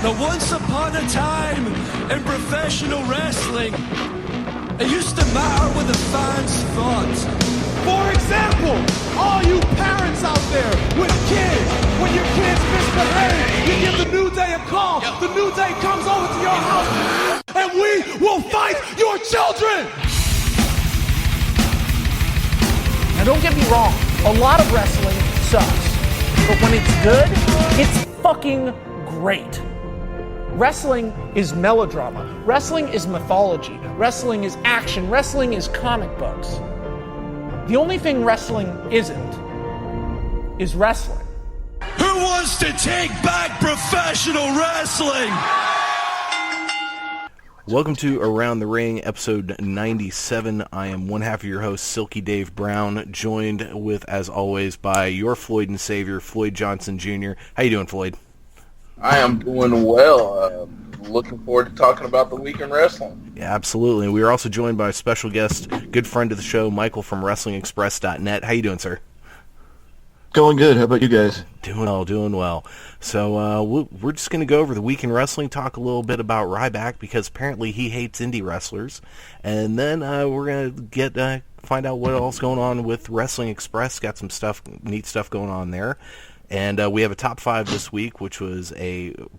Now, once upon a time in professional wrestling, it used to matter what the fans thought. For example, all you parents out there with kids, when your kids misbehave, you give the New Day a call. The New Day comes over to your house, and we will fight your children. Now, don't get me wrong, a lot of wrestling sucks, but when it's good, it's fucking great. Wrestling is melodrama. Wrestling is mythology. Wrestling is action. Wrestling is comic books. The only thing wrestling isn't is wrestling. Who wants to take back professional wrestling? Welcome to Around the Ring, episode 97. I am one half of your host, Silky Dave Brown, joined with, as always, by your Floyd and Savior, Floyd Johnson Jr. How you doing, Floyd? I am doing well. Looking forward to talking about the week in wrestling. Yeah, absolutely. We are also joined by a special guest, good friend of the show, Michael from WrestlingExpress.net. How you doing, sir? Going good. How about you guys? Doing well. So we're just going to go over the week in wrestling, talk a little bit about Ryback, because apparently he hates indie wrestlers, and then we're going to find out what else going on with Wrestling Express. Got some neat stuff going on there. And we have a top 5 this week, which was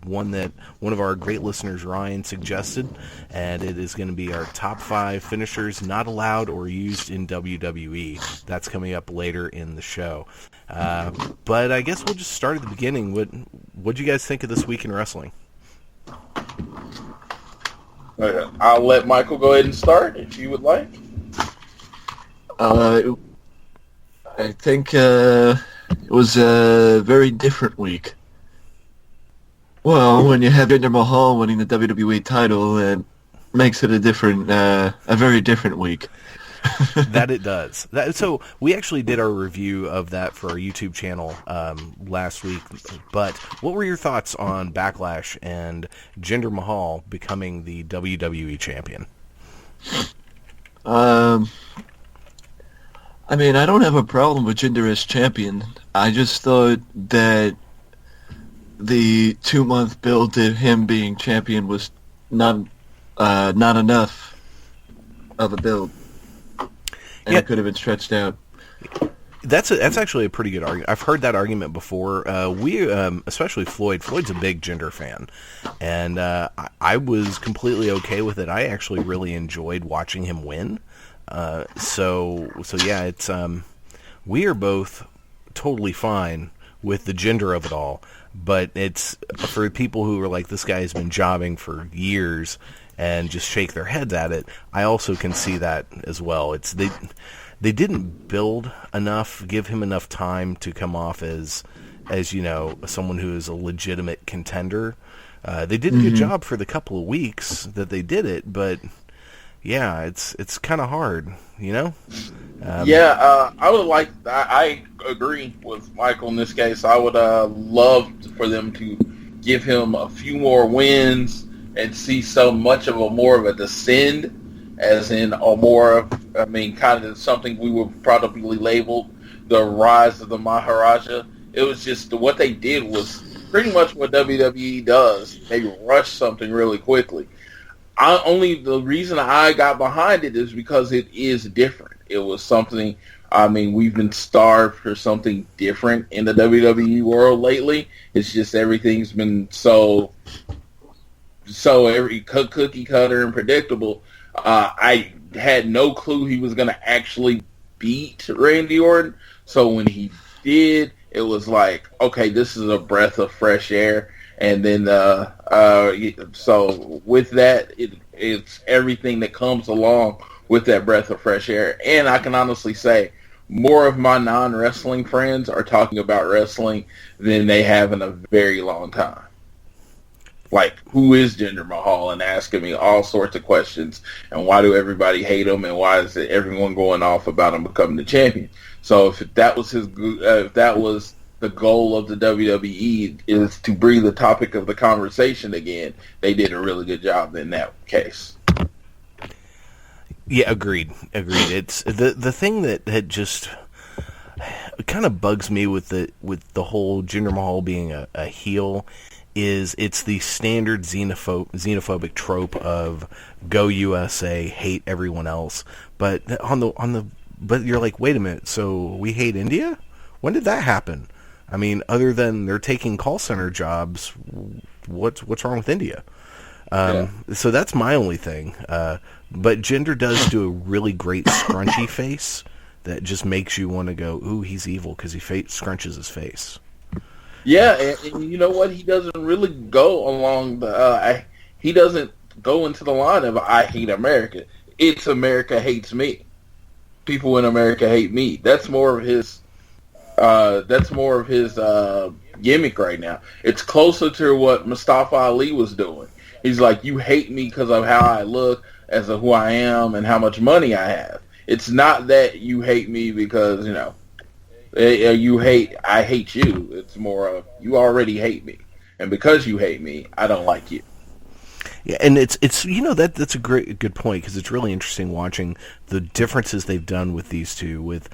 one that one of our great listeners, Ryan, suggested. And it is going to be our top 5 finishers not allowed or used in WWE. That's coming up later in the show. But I guess we'll just start at the beginning. What do you guys think of this week in wrestling? I'll let Michael go ahead and start if you would like. I think it was a very different week. Well, when you have Jinder Mahal winning the WWE title, it makes it a very different week. That it does. So we actually did our review of that for our YouTube channel last week. But what were your thoughts on Backlash and Jinder Mahal becoming the WWE champion? I mean, I don't have a problem with Jinder as champion. I just thought that the 2-month build to him being champion was not enough of a build, and it could have been stretched out. That's actually a pretty good argument. I've heard that argument before. Especially Floyd. Floyd's a big Jinder fan, and I was completely okay with it. I actually really enjoyed watching him win. So yeah, it's we are both totally fine with the Jinder of it all, but it's for people who are like, this guy has been jobbing for years and just shake their heads at it. I also can see that as well. It's they didn't build enough, give him enough time to come off as you know, someone who is a legitimate contender. They did a good job for the couple of weeks that they did it, but yeah, it's kind of hard, you know? I agree with Michael in this case. I would love for them to give him a few more wins and see so much of more of a descend, as in kind of something we would probably label the rise of the Maharaja. It was just what they did was pretty much what WWE does. They rush something really quickly. The reason I got behind it is because it is different. It was something, we've been starved for something different in the WWE world lately. It's just everything's been so every cookie cutter and predictable. I had no clue he was going to actually beat Randy Orton. So when he did, it was like, okay, this is a breath of fresh air. And then, so with that, it's everything that comes along with that breath of fresh air. And I can honestly say more of my non-wrestling friends are talking about wrestling than they have in a very long time. Like, who is Jinder Mahal? And asking me all sorts of questions. And why do everybody hate him? And why is everyone going off about him becoming the champion? So if that was the goal of the WWE is to bring the topic of the conversation again, they did a really good job in that case. Yeah, agreed. It's the thing that had just kind of bugs me with the whole Jinder Mahal being a heel is it's the standard xenophobic trope of go USA, hate everyone else. But but you're like, wait a minute, so we hate India? When did that happen? I mean, other than they're taking call center jobs, what's wrong with India? So that's my only thing. But Jinder does do a really great scrunchy face that just makes you want to go, ooh, he's evil, because he scrunches his face. Yeah, and you know what? He doesn't really go along the. He doesn't go into the line of I hate America. It's America hates me. People in America hate me. That's more of his. Gimmick right now. It's closer to what Mustafa Ali was doing. He's like, you hate me because of how I look, as of who I am, and how much money I have. It's not that you hate me because I hate you. It's more of you already hate me, and because you hate me, I don't like you. Yeah, and it's that's a good point, because it's really interesting watching the differences they've done with these two. With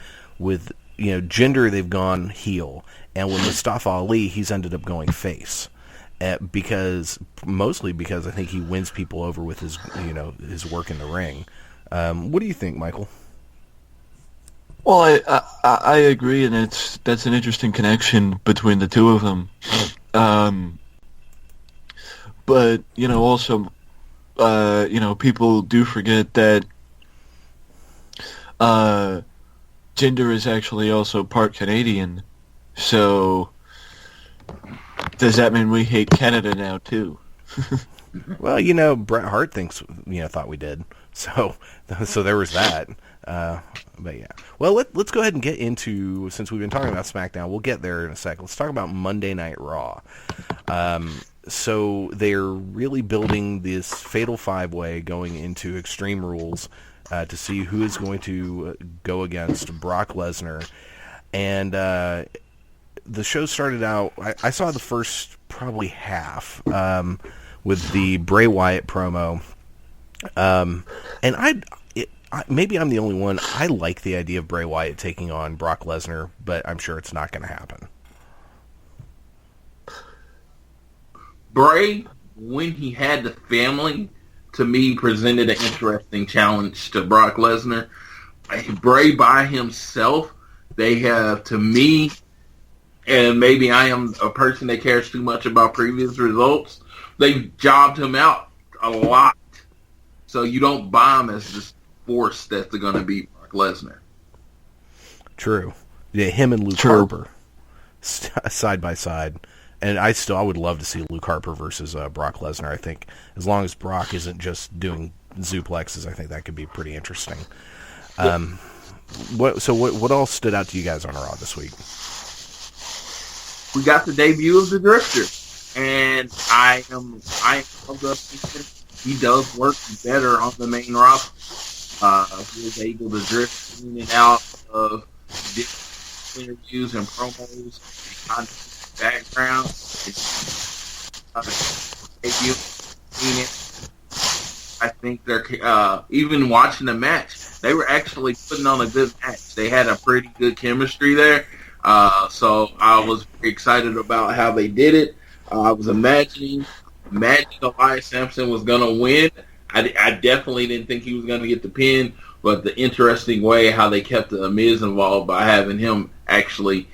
Jinder, they've gone heel, and with Mustafa Ali, he's ended up going face, mostly because I think he wins people over with his his work in the ring. What do you think, Michael? Well, I agree, and that's an interesting connection between the two of them. But also, people do forget that Jinder is actually also part Canadian. So does that mean we hate Canada now too? Well, Bret Hart thought we did. So there was that. But yeah. Well, let's go ahead and get into, since we've been talking about SmackDown, we'll get there in a sec. Let's talk about Monday Night Raw. So they're really building this fatal five-way going into Extreme Rules to see who is going to go against Brock Lesnar. And the show started out, I saw the first probably half with the Bray Wyatt promo. And maybe I'm the only one. I like the idea of Bray Wyatt taking on Brock Lesnar, but I'm sure it's not going to happen. Bray, when he had the family, to me, presented an interesting challenge to Brock Lesnar. Bray by himself, they have, to me, and maybe I am a person that cares too much about previous results, they've jobbed him out a lot. So you don't buy him as this force that's going to beat Brock Lesnar. True. Yeah, him and Luke Harper side by side. And I would love to see Luke Harper versus Brock Lesnar. I think as long as Brock isn't just doing suplexes, I think that could be pretty interesting. What all stood out to you guys on Raw this week? We got the debut of the Drifter, and I am of the opinion he does work better on the main roster. He was able to drift in and out of different interviews and promos and background. I think they're even watching the match, they were actually putting on a good match. They had a pretty good chemistry there. So I was excited about how they did it. I was imagining Elias Sampson was going to win. I definitely didn't think he was going to get the pin, but the interesting way how they kept the Miz involved by having him actually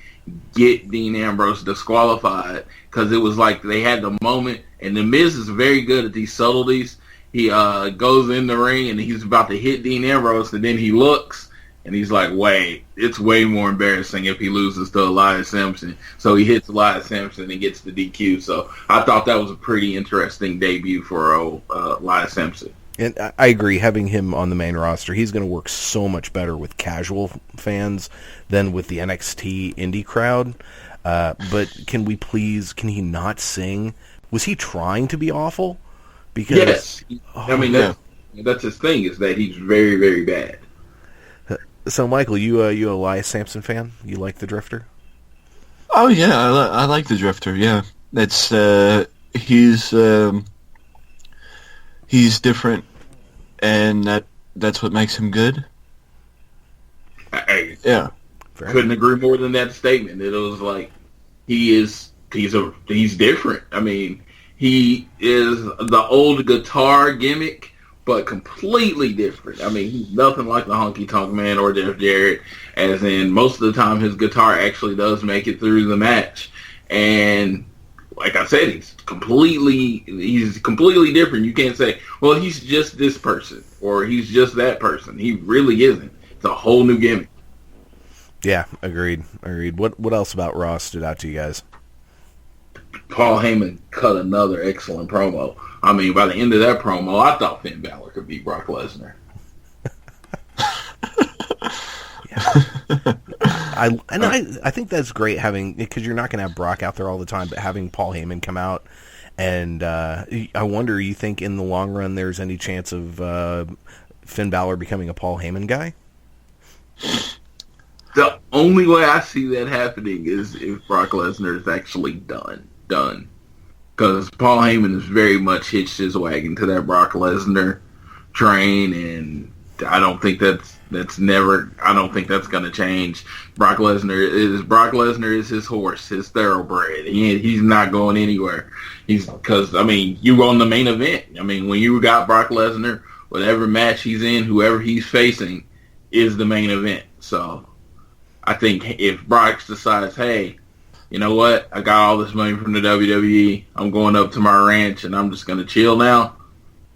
get Dean Ambrose disqualified, because it was like they had the moment, and the Miz is very good at these subtleties. He goes in the ring and he's about to hit Dean Ambrose, and then he looks and he's like, wait, it's way more embarrassing if he loses to Elias Sampson. So he hits Elias Sampson and gets the DQ. So I thought that was a pretty interesting debut for Elias Sampson. And I agree, having him on the main roster, he's going to work so much better with casual fans than with the NXT indie crowd. But can he not sing? Was he trying to be awful? Because, yes. That's his thing, is that he's very, very bad. So, Michael, you Elias Sampson fan? You like the Drifter? Oh yeah, I like the Drifter. Yeah, that's he's different, and that's what makes him good. Couldn't agree more than that statement. It was like he is he's different. I mean, he is the old guitar gimmick, but completely different. I mean, he's nothing like the Honky Tonk Man or Jeff Jarrett, as in most of the time his guitar actually does make it through the match. And like I said, he's completely different. You can't say, well, he's just this person or he's just that person. He really isn't. It's a whole new gimmick. Yeah, agreed. What else about Raw stood out to you guys? Paul Heyman cut another excellent promo. I mean, by the end of that promo, I thought Finn Balor could beat Brock Lesnar. I think that's great having, because you're not going to have Brock out there all the time, but having Paul Heyman come out, and I wonder, you think in the long run there's any chance of Finn Balor becoming a Paul Heyman guy? The only way I see that happening is if Brock Lesnar is actually done. Because Paul Heyman has very much hitched his wagon to that Brock Lesnar train, and I don't think that's going to change. Brock Lesnar is his horse, his thoroughbred. He's not going anywhere. Because you on the main event. I mean, when you got Brock Lesnar, whatever match he's in, whoever he's facing is the main event. So I think if Brock decides, hey, you know what, I got all this money from the WWE, I'm going up to my ranch and I'm just going to chill now,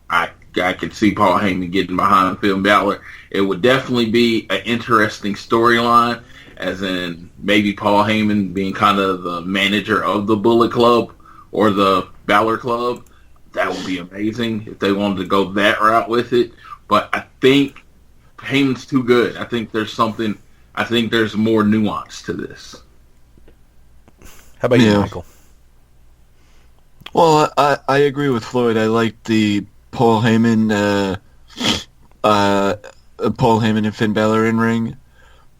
I could see Paul Heyman getting behind Finn Balor. It would definitely be an interesting storyline, as in maybe Paul Heyman being kind of the manager of the Bullet Club or the Balor Club. That would be amazing if they wanted to go that route with it. But I think Heyman's too good. I think there's more nuance to this. How about you, Michael? Well, I agree with Floyd. I like the Paul Heyman and Finn Balor in ring,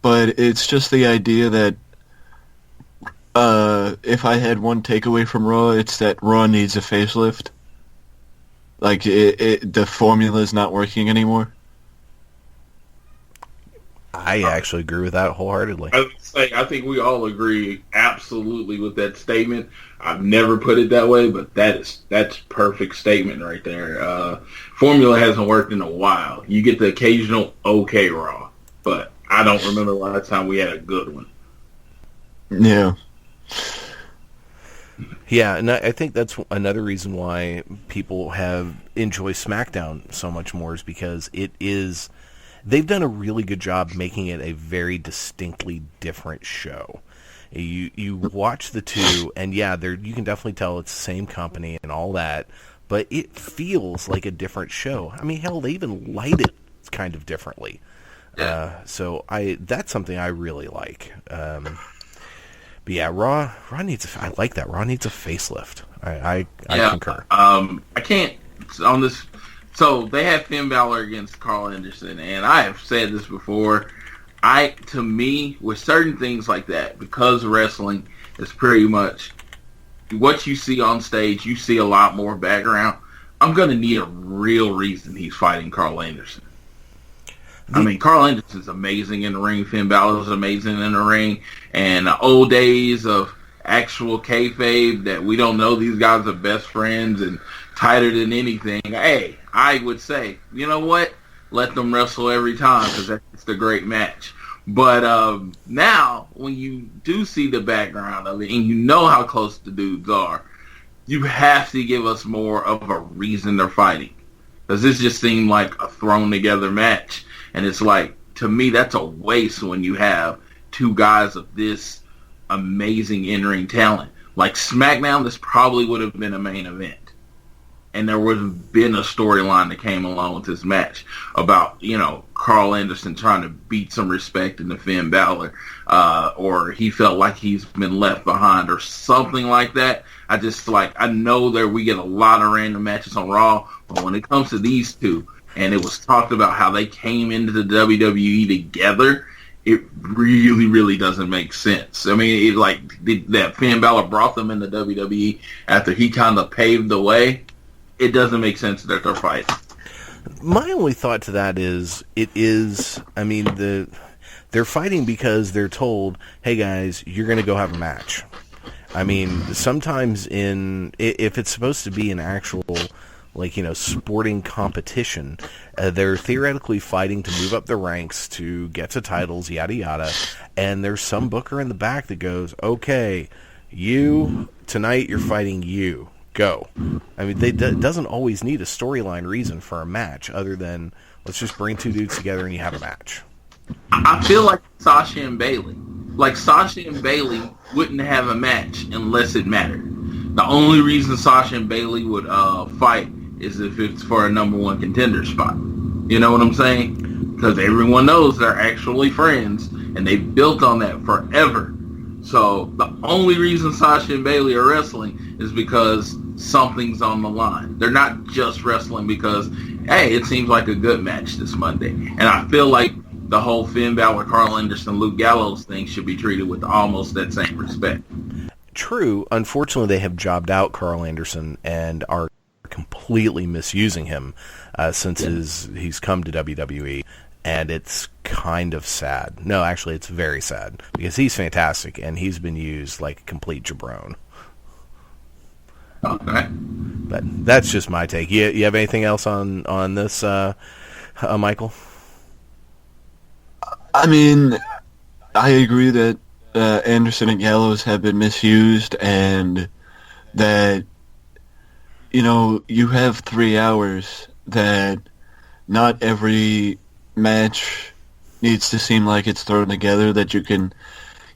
but it's just the idea that if I had one takeaway from Raw, it's that Raw needs a facelift. Like the formula is not working anymore. I actually agree with that wholeheartedly. I think we all agree absolutely with that statement. I've never put it that way, but that's perfect statement right there. Formula hasn't worked in a while. You get the occasional okay Raw, but I don't remember the last time we had a good one. Yeah. Yeah, and I think that's another reason why people have enjoyed SmackDown so much more, is because they've done a really good job making it a very distinctly different show. You watch the two, and yeah, you can definitely tell it's the same company and all that, but it feels like a different show. I mean, hell, they even light it kind of differently. So that's something I really like. But yeah, Raw needs I like that. Raw needs a facelift. I concur. I can't on this. So they had Finn Balor against Carl Anderson, and I have said this before. To me, with certain things like that, because wrestling is pretty much what you see on stage, you see a lot more background. I'm going to need a real reason he's fighting Carl Anderson. I mean, Carl Anderson's amazing in the ring. Finn Balor's amazing in the ring. And the old days of actual kayfabe that we don't know these guys are best friends and tighter than anything. Hey, I would say, you know what? Let them wrestle every time, because that's the great match. But now, when you do see the background of it and you know how close the dudes are, you have to give us more of a reason they're fighting. Because this just seemed like a thrown-together match. And it's like, to me, that's a waste when you have two guys of this amazing in-ring talent. Like SmackDown, this probably would have been a main event. And there would have been a storyline that came along with this match about, Carl Anderson trying to beat some respect into Finn Balor, or he felt like he's been left behind or something like that. I know that we get a lot of random matches on Raw, but when it comes to these two, and it was talked about how they came into the WWE together, it really, really doesn't make sense. I mean, that Finn Balor brought them into WWE after he kind of paved the way. It doesn't make sense that they're fighting. My only thought to that is, they're fighting because they're told, hey guys, you're going to go have a match. I mean, sometimes if it's supposed to be an actual, like, sporting competition, they're theoretically fighting to move up the ranks to get to titles, yada yada, and there's some booker in the back that goes, okay, tonight you're fighting you. Go. I mean, it doesn't always need a storyline reason for a match other than let's just bring two dudes together and you have a match. I feel like Sasha and Bayley. Like, Sasha and Bayley wouldn't have a match unless it mattered. The only reason Sasha and Bayley would fight is if it's for a number one contender spot. You know what I'm saying? Because everyone knows they're actually friends, and they've built on that forever. So the only reason Sasha and Bayley are wrestling is because something's on the line. They're not just wrestling because, hey, it seems like a good match this Monday. And I feel like the whole Finn Balor, Carl Anderson, Luke Gallows thing should be treated with almost that same respect. True. Unfortunately, they have jobbed out Carl Anderson and are completely misusing him since he's come to WWE, and it's kind of sad. No, actually, it's very sad because he's fantastic, and he's been used like a complete jabron. Okay. But that's just my take. You have anything else on this, Michael? I mean, I agree that Anderson and Gallows have been misused, and that, you have 3 hours, that not every match needs to seem like it's thrown together, that you can,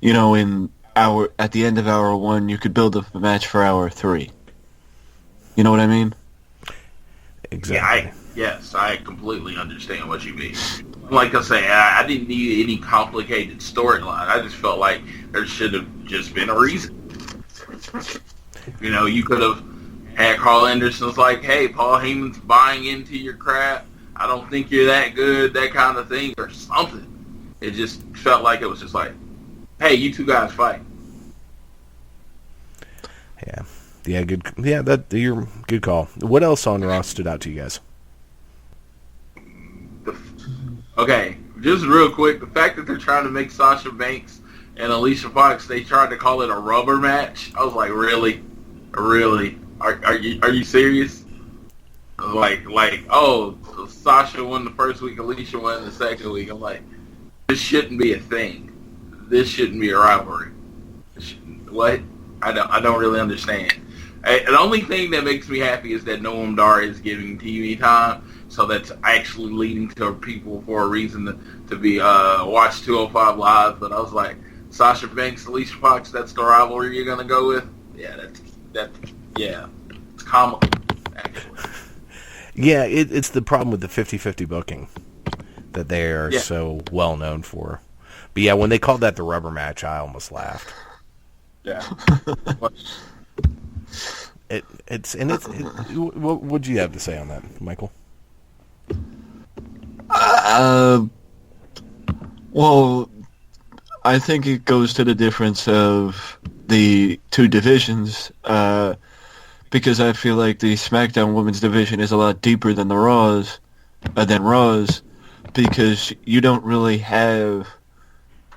at the end of hour 1, you could build up a match for hour 3. You know what I mean? Exactly. Yeah, I completely understand what you mean. Like I say, I didn't need any complicated storyline. I just felt like there should have just been a reason. You could have had Carl Anderson's like, hey, Paul Heyman's buying into your crap. I don't think you're that good, that kind of thing, or something. It just felt like it was just like, hey, you two guys fight. Yeah, good. Yeah, you're good call. What else on Raw stood out to you guys? Okay, just real quick, the fact that they're trying to make Sasha Banks and Alicia Fox, they tried to call it a rubber match. I was like, really? Are you serious? Like, oh, Sasha won the first week, Alicia won the second week. I'm like, this shouldn't be a thing. This shouldn't be a rivalry. What? I don't really understand. The only thing that makes me happy is that Noam Dar is getting TV time. So that's actually leading to people for a reason to be watch 205 Live. But I was like, Sasha Banks, Alicia Fox, that's the rivalry you're gonna go with? Yeah, it's comical, actually. Yeah, it's the problem with the 50-50 booking that they are so well known for. But yeah, when they called that the rubber match, I almost laughed. Yeah. What would you have to say on that, Michael? Well, I think it goes to the difference of the two divisions, because I feel like the SmackDown Women's division is a lot deeper than Raw's, because you don't really have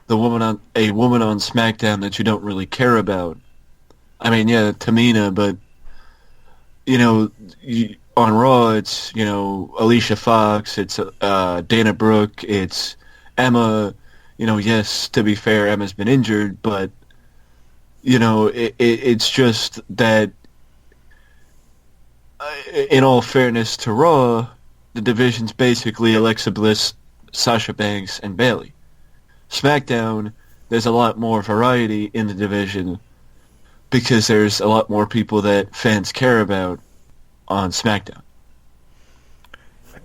a woman on SmackDown that you don't really care about. I mean, yeah, Tamina, but on Raw, it's, Alicia Fox, it's Dana Brooke, it's Emma. Yes, to be fair, Emma's been injured, but, it's just that, in all fairness to Raw, the division's basically Alexa Bliss, Sasha Banks, and Bayley. SmackDown, there's a lot more variety in the division because there's a lot more people that fans care about on SmackDown.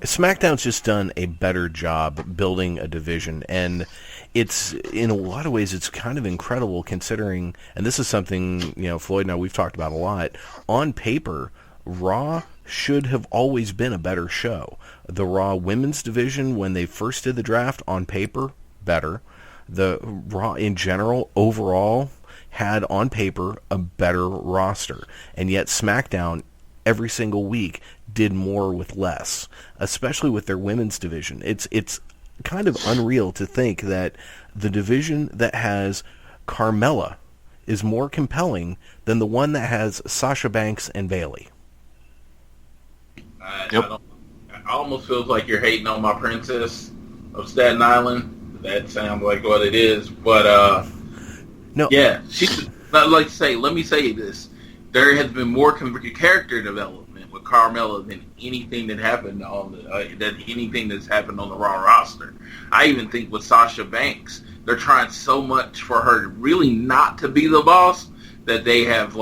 SmackDown's just done a better job building a division, and it's, in a lot of ways, it's kind of incredible considering, and this is something, Floyd and I, we've talked about a lot, on paper, Raw should have always been a better show. The Raw women's division, when they first did the draft, on paper, better. The Raw in general, overall, had on paper a better roster, and yet SmackDown every single week did more with less, especially with their women's division. It's kind of unreal to think that the division that has Carmella is more compelling than the one that has Sasha Banks and Bayley? It almost feels like you're hating on my princess of Staten Island. That sounds like what it is. But, no. Yeah, let me say this. There has been more character development with Carmella than anything that happened anything that's happened on the Raw roster. I even think with Sasha Banks, they're trying so much for her really not to be the boss that they have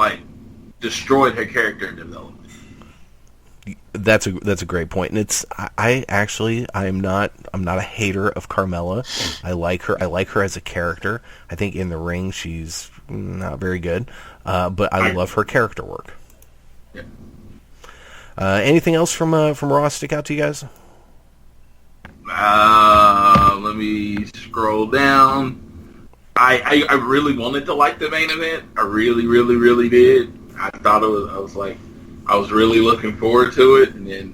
destroyed her character development. That's a great point, and I'm not a hater of Carmella. I like her as a character. I think in the ring she's not very good, but I love her character work. Yeah. Anything else from Raw stick out to you guys? Let me scroll down. I really wanted to like the main event. I really, really, really did. I thought I was really looking forward to it, and then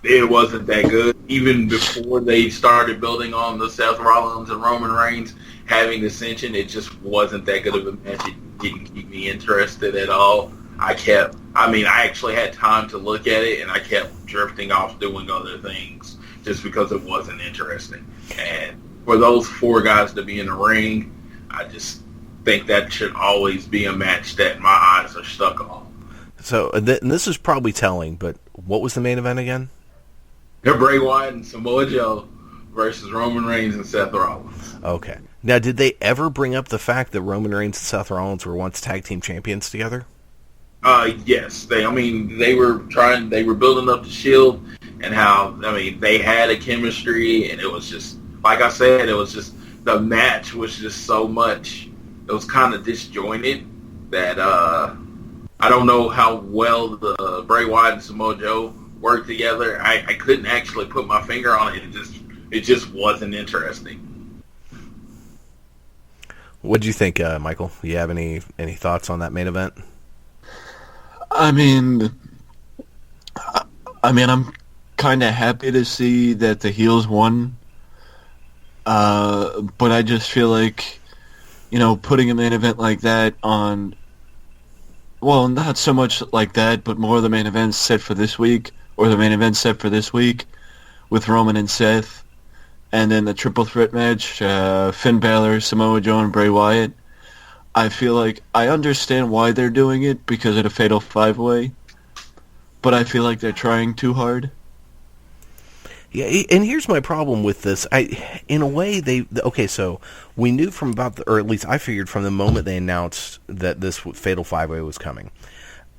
it wasn't that good. Even before they started building on the Seth Rollins and Roman Reigns having ascension, it just wasn't that good of a match. It didn't keep me interested at all. I actually had time to look at it, and I kept drifting off doing other things just because it wasn't interesting. And for those four guys to be in the ring, I just think that should always be a match that my eyes are stuck on. So, and this is probably telling, but what was the main event again? Bray Wyatt and Samoa Joe versus Roman Reigns and Seth Rollins. Okay. Now, did they ever bring up the fact that Roman Reigns and Seth Rollins were once tag team champions together? Yes. They were building up the Shield, and how, they had a chemistry, and it was just, like I said, it was just, the match was just so much, it was kind of disjointed that, I don't know how well the Bray Wyatt and Samoa Joe worked together. I couldn't actually put my finger on it. It just wasn't interesting. What do you think, Michael? Do you have any thoughts on that main event? I'm kind of happy to see that the heels won, but I just feel like, putting a main event like that on, well, not so much like that, but more of the main events set for this week, or the main event set for this week, with Roman and Seth, and then the triple threat match, Finn Balor, Samoa Joe, and Bray Wyatt. I feel like I understand why they're doing it because of the Fatal 5-Way, but I feel like they're trying too hard. Yeah, and here's my problem with this. In a way, so we knew from or at least I figured from the moment they announced that this Fatal 5-Way was coming.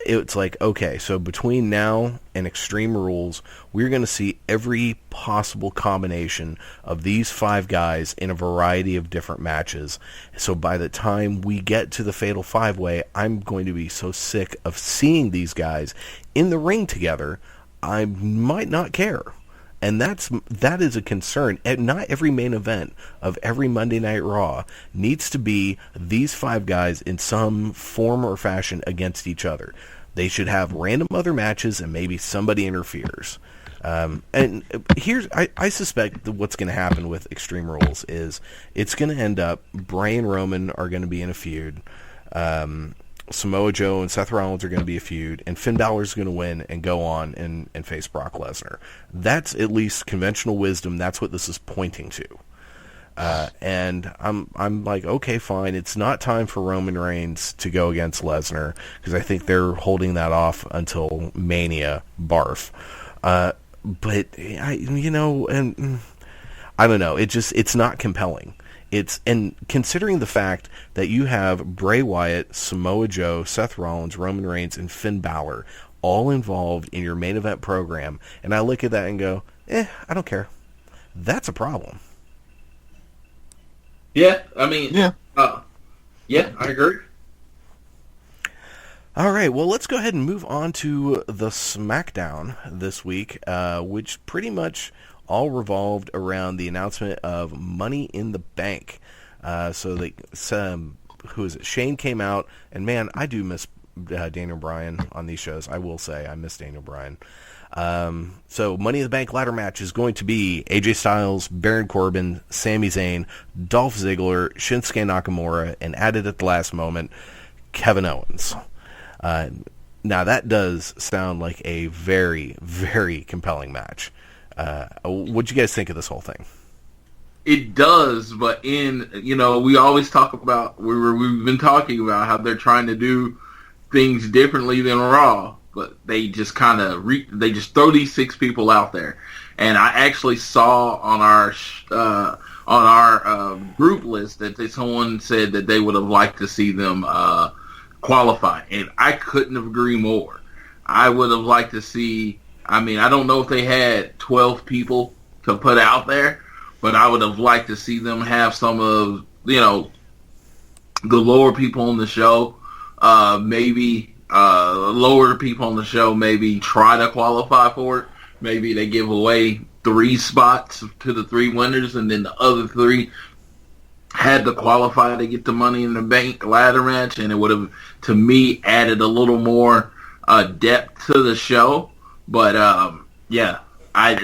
It's like, okay, so between now and Extreme Rules, we're going to see every possible combination of these five guys in a variety of different matches. So by the time we get to the Fatal 5-Way, I'm going to be so sick of seeing these guys in the ring together, I might not care. And that is a concern. And not every main event of every Monday Night Raw needs to be these five guys in some form or fashion against each other. They should have random other matches and maybe somebody interferes. And I suspect that what's going to happen with Extreme Rules is it's going to end up Bray and Roman are going to be in a feud. Samoa Joe and Seth Rollins are going to be a feud, and Finn Balor's going to win and go on and face Brock Lesnar. That's at least conventional wisdom. That's what this is pointing to. And I'm like, okay, fine. It's not time for Roman Reigns to go against Lesnar because I think they're holding that off until Mania. Barf. But I don't know. It's not compelling. And considering the fact that you have Bray Wyatt, Samoa Joe, Seth Rollins, Roman Reigns, and Finn Balor all involved in your main event program, and I look at that and go, I don't care. That's a problem. Yeah, Yeah. I agree. All right, well, let's go ahead and move on to the SmackDown this week, which pretty much all revolved around the announcement of Money in the Bank. Who is it? Shane came out, and man, I do miss Daniel Bryan on these shows. I will say, I miss Daniel Bryan. So Money in the Bank ladder match is going to be AJ Styles, Baron Corbin, Sami Zayn, Dolph Ziggler, Shinsuke Nakamura, and added at the last moment, Kevin Owens. Now that does sound like a very, very compelling match. What'd you guys think of this whole thing? It does, but we always talk about, we've been talking about how they're trying to do things differently than Raw, but they just kind of they just throw these 6 people out there. And I actually saw on our group list that someone said that they would have liked to see them qualify, and I couldn't agree more. I would have liked to see. I mean, I don't know if they had 12 people to put out there, but I would have liked to see them have some of the lower people on the show. Maybe lower people on the show maybe try to qualify for it. Maybe they give away 3 spots to the 3 winners, and then the other 3 had to qualify to get the Money in the Bank ladder match, and it would have, to me, added a little more depth to the show. But I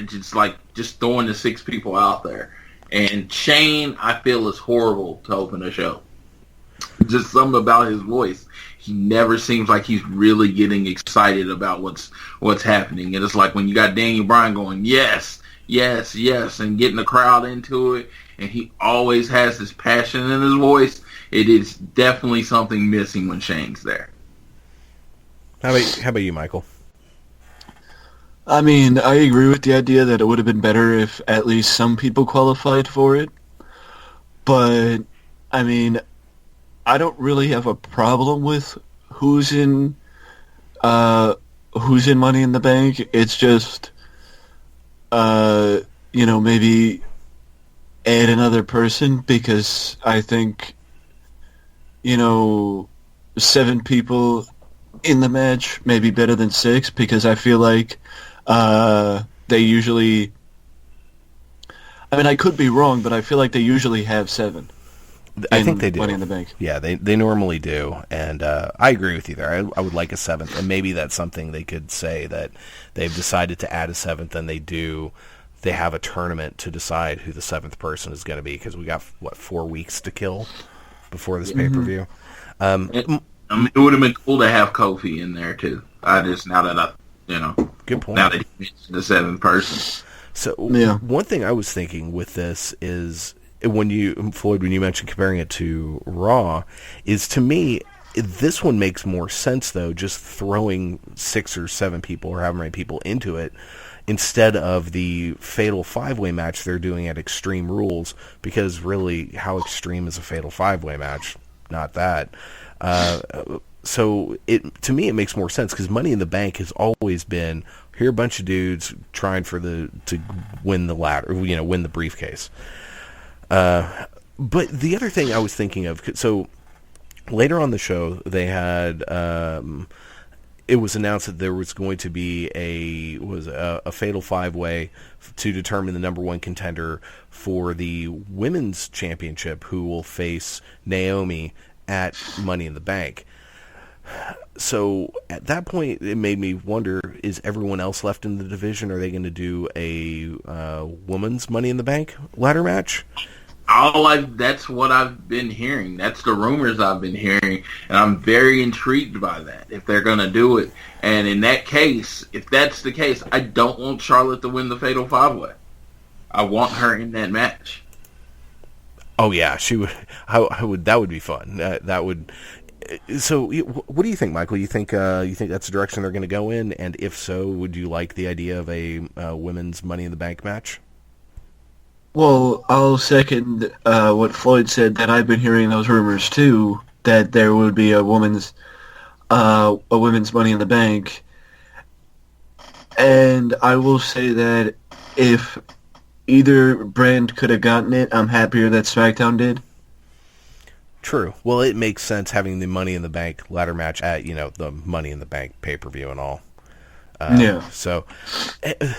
just throwing the 6 people out there. And Shane, I feel, is horrible to open a show. Just something about his voice. He never seems like he's really getting excited about what's happening. And it's like when you got Daniel Bryan going, yes, yes, yes, and getting the crowd into it, and he always has this passion in his voice. It is definitely something missing when Shane's there. How about you, Michael? I mean, I agree with the idea that it would have been better if at least some people qualified for it. But, I mean, I don't really have a problem with who's in Money in the Bank. It's just, maybe add another person, because I think, 7 people in the match may be better than 6, because I feel like they usually... I mean, I could be wrong, but I feel like they usually have 7. I think they do. Money in the Bank. Yeah, they normally do, and I agree with you there. I would like a 7th, and maybe that's something they could say, that they've decided to add a 7th, and they have a tournament to decide who the 7th person is going to be, because we got 4 weeks to kill before this pay-per-view. It would have been cool to have Kofi in there too. Good point. Now that he mentioned the 7th person. So one thing I was thinking with this is, when you mentioned comparing it to Raw, is, to me, this one makes more sense, though, just throwing 6 or 7 people or however many people into it, instead of the fatal 5-way match they're doing at Extreme Rules, because really, how extreme is a fatal 5-way match? Not that. So to me, it makes more sense, because Money in the Bank has always been, here are a bunch of dudes trying to win the ladder, win the briefcase. But the other thing I was thinking of, so later on the show, they had, it was announced that there was going to be a fatal 5-way to determine the number 1 contender for the women's championship, who will face Naomi at Money in the Bank. So at that point, it made me wonder, is everyone else left in the division? Are they going to do a women's Money in the Bank ladder match? That's what I've been hearing. That's the rumors I've been hearing, and I'm very intrigued by that, if they're going to do it. And in that case, if that's the case, I don't want Charlotte to win the Fatal 5-Way. I want her in that match. Oh yeah, she would. That would be fun. That would. So, what do you think, Michael? You think that's the direction they're going to go in? And if so, would you like the idea of a women's Money in the Bank match? Well, I'll second what Floyd said, that I've been hearing those rumors too, that there would be a women's Money in the Bank. And I will say that if either brand could have gotten it, I'm happier that SmackDown did. True. Well, it makes sense having the Money in the Bank ladder match at, the Money in the Bank pay-per-view and all. So,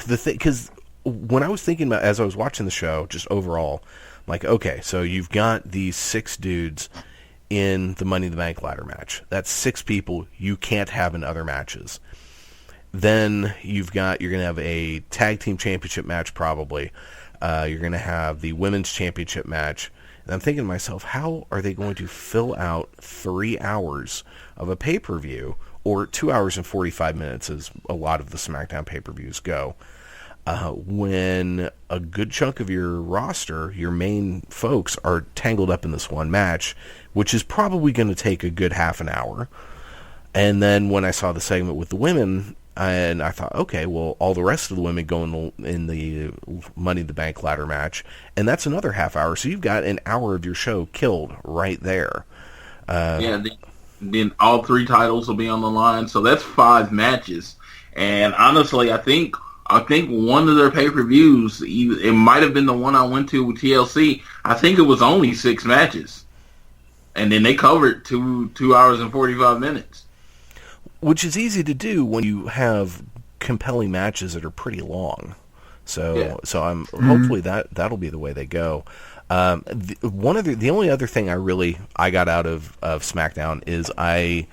the thing, because when I was thinking about, as I was watching the show, just overall, like, okay, so you've got these 6 dudes in the Money in the Bank ladder match. That's 6 people you can't have in other matches. Then you're going to have a tag team championship match probably. You're going to have the women's championship match. And I'm thinking to myself, how are they going to fill out 3 hours of a pay-per-view, or 2 hours and 45 minutes as a lot of the SmackDown pay-per-views go, when a good chunk of your roster, your main folks, are tangled up in this one match, which is probably going to take a good half an hour. And then when I saw the segment with the women, and I thought, okay, well, all the rest of the women go in the Money in the Bank ladder match, and that's another half hour. So you've got an hour of your show killed right there. Then all 3 titles will be on the line, so that's 5 matches. And honestly, I think one of their pay-per-views, it might have been the one I went to with TLC, I think it was only 6 matches. And then they covered 2 hours and 45 minutes. Which is easy to do when you have compelling matches that are pretty long. So I'm hopefully that'll be the way they go. The only other thing I got out of SmackDown is I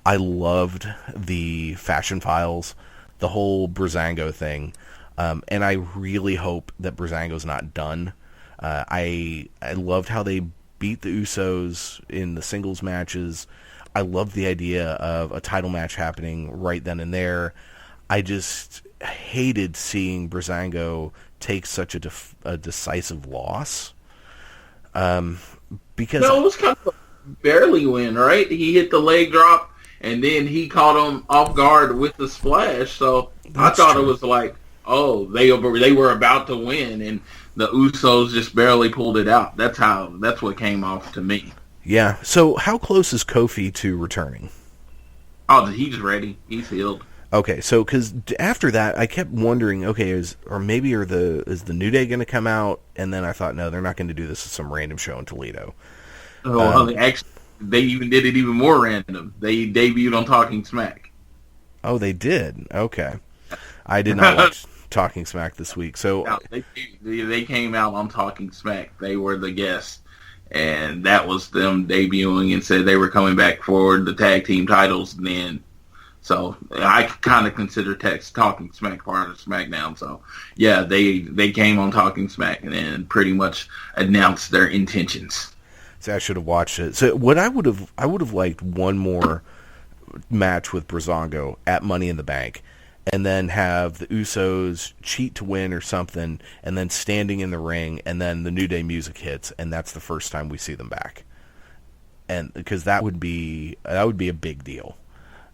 loved the Fashion Files, the whole Breezango thing, and I really hope that Breezango's not done. I loved how they beat the Usos in the singles matches. I loved the idea of a title match happening right then and there. I just hated seeing Breezango take such a decisive loss. Because it was kind of a barely win, right? He hit the leg drop, and then he caught him off guard with the splash. So I thought it was like, oh, they were about to win, and the Usos just barely pulled it out. That's what came off to me. Yeah. So how close is Kofi to returning? Oh, he's ready. He's healed. Okay, so because after that, I kept wondering, okay, is the New Day going to come out? And then I thought, no, they're not going to do this at some random show in Toledo. Actually, they even did it even more random. They debuted on Talking Smack. Oh, they did? Okay. I did not watch Talking Smack this week. So no, they came out on Talking Smack. They were the guests. And that was them debuting and said they were coming back for the tag team titles then. So I kind of consider Talking Smack part of SmackDown. So yeah, they came on Talking Smack and then pretty much announced their intentions. So I should have watched it. So what I would have liked one more match with Breezango at Money in the Bank, and then have the Usos cheat to win or something, and then standing in the ring, and then the New Day music hits, and that's the first time we see them back. And because that would be a big deal.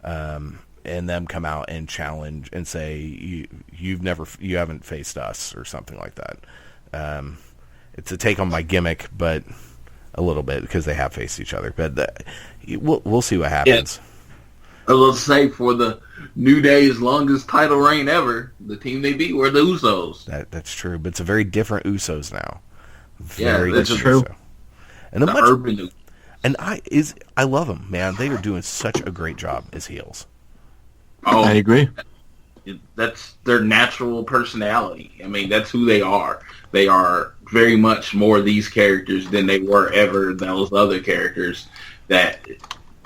And them come out and challenge and say you haven't faced us or something like that. It's a take on my gimmick, but a little bit because they have faced each other. But we'll see what happens. Yeah. Let's say for the New Day's longest title reign ever, the team they beat were the Usos. That's true, but it's a very different Usos now. That's true. Uso. And urban. And I love them, man. They are doing such a great job as heels. Oh, I agree. That's their natural personality. I mean, that's who they are. They are very much more these characters than they were ever those other characters that,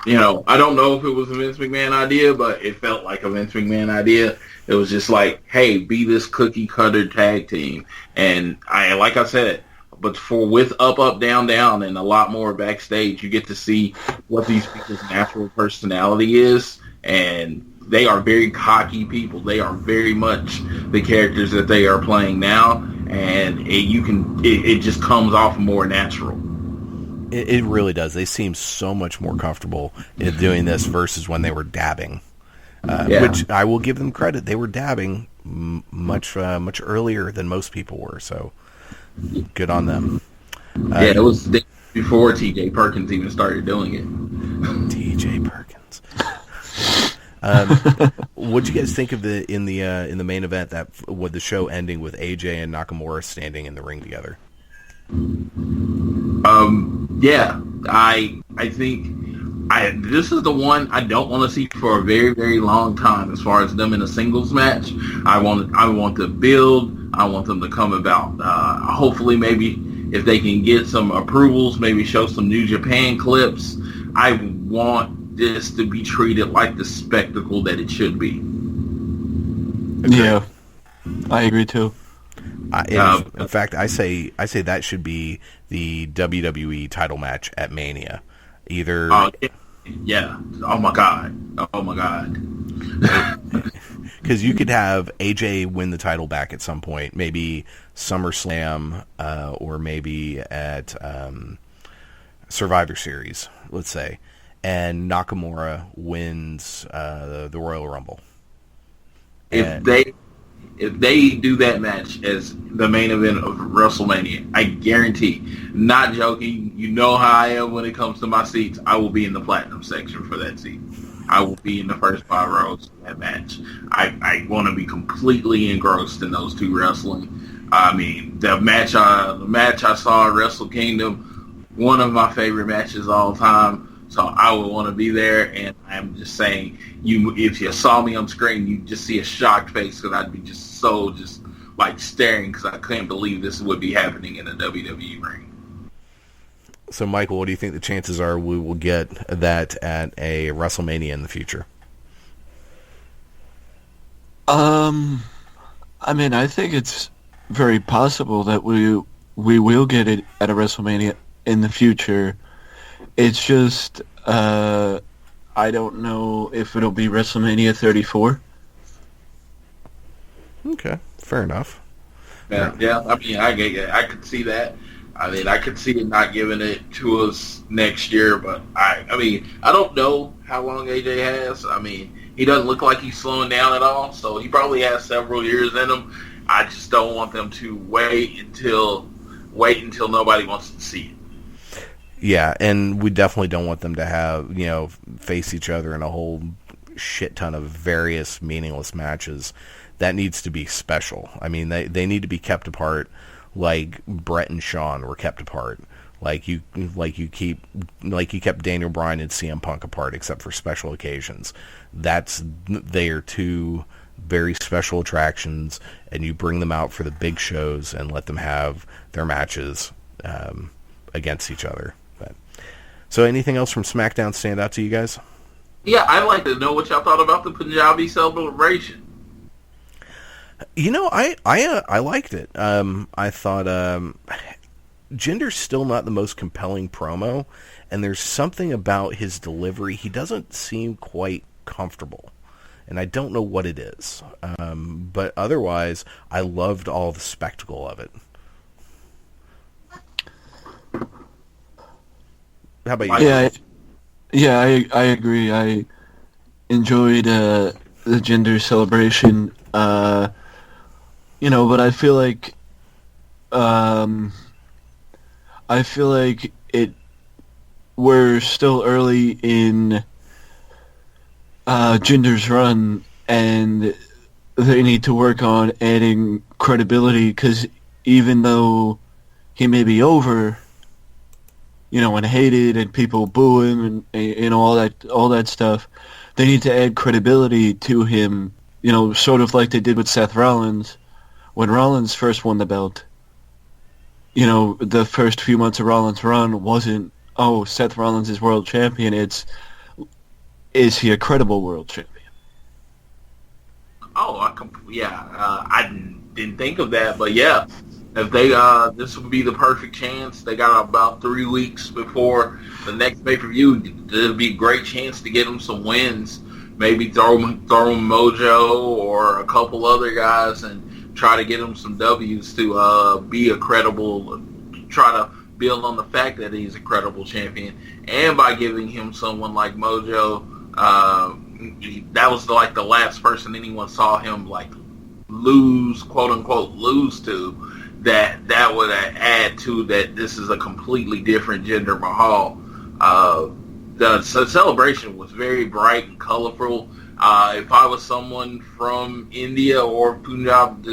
I don't know if it was a Vince McMahon idea, but it felt like a Vince McMahon idea. It was just like, hey, be this cookie cutter tag team. And like I said, but with up, up, down, down, and a lot more backstage, you get to see what these people's natural personality is. And they are very cocky people. They are very much the characters that they are playing now. And it just comes off more natural. It really does. They seem so much more comfortable in doing this versus when they were dabbing. Which I will give them credit. They were dabbing much earlier than most people were. So good on them. It was before T.J. Perkins even started doing it. T.J. Perkins. What'd you guys think of in the main event with the show ending with AJ and Nakamura standing in the ring together? I think this is the one I don't want to see for a very, very long time as far as them in a singles match. I want to build. I want them to come about. Hopefully, maybe if they can get some approvals, maybe show some New Japan clips. I want this to be treated like the spectacle that it should be. Yeah, I agree too. In fact, I say that should be the WWE title match at Mania. Either yeah. Oh my god. because you could have AJ win the title back at some point, maybe SummerSlam, or maybe at Survivor Series, let's say, and Nakamura wins the Royal Rumble. If they do that match as the main event of WrestleMania, I guarantee, not joking, you know how I am when it comes to my seats, I will be in the platinum section for that seat. I will be in the first 5 rows of that match. I want to be completely engrossed in those two wrestling. I mean, the match I saw at Wrestle Kingdom, one of my favorite matches of all time. So I would want to be there, and I'm just saying, if you saw me on screen, you'd just see a shocked face, because I'd be just like staring, because I couldn't believe this would be happening in a WWE ring. So, Michael, what do you think the chances are we will get that at a WrestleMania in the future? I mean, I think it's very possible that we will get it at a WrestleMania in the future. It's just, I don't know if it'll be WrestleMania 34. Okay, fair enough. Yeah. I mean, I could see that. I mean, I could see it not giving it to us next year, but I mean, I don't know how long AJ has. I mean, he doesn't look like he's slowing down at all, so he probably has several years in him. I just don't want them to wait until nobody wants to see it. Yeah, and we definitely don't want them to have, face each other in a whole shit ton of various meaningless matches. That needs to be special. I mean, they need to be kept apart like Brett and Shawn were kept apart. Like you kept Daniel Bryan and CM Punk apart, except for special occasions. They are two very special attractions, and you bring them out for the big shows and let them have their matches against each other. So anything else from SmackDown stand out to you guys? Yeah, I'd like to know what y'all thought about the Punjabi celebration. I liked it. I thought Jinder's still not the most compelling promo, and there's something about his delivery. He doesn't seem quite comfortable, and I don't know what it is. But otherwise, I loved all the spectacle of it. How about you? Yeah, I agree. I enjoyed the gender celebration, but I feel like we're still early in Jinder's run, and they need to work on adding credibility, because even though he may be over, and hated, and people boo him, and all that stuff, they need to add credibility to him, sort of like they did with Seth Rollins when Rollins first won the belt. The first few months of Rollins' run wasn't, Seth Rollins is world champion. It's, is he a credible world champion? I didn't think of that, but yeah. If they, this would be the perfect chance. They got about 3 weeks before the next pay-per-view. It'd be a great chance to get them some wins. Maybe throw them Mojo or a couple other guys and try to get them some W's to be a credible, try to build on the fact that he's a credible champion. And by giving him someone like Mojo, that was like the last person anyone saw him like lose, quote-unquote, lose to. That would add to that this is a completely different Jinder Mahal. The celebration was very bright and colorful. If I was someone from India or Punjab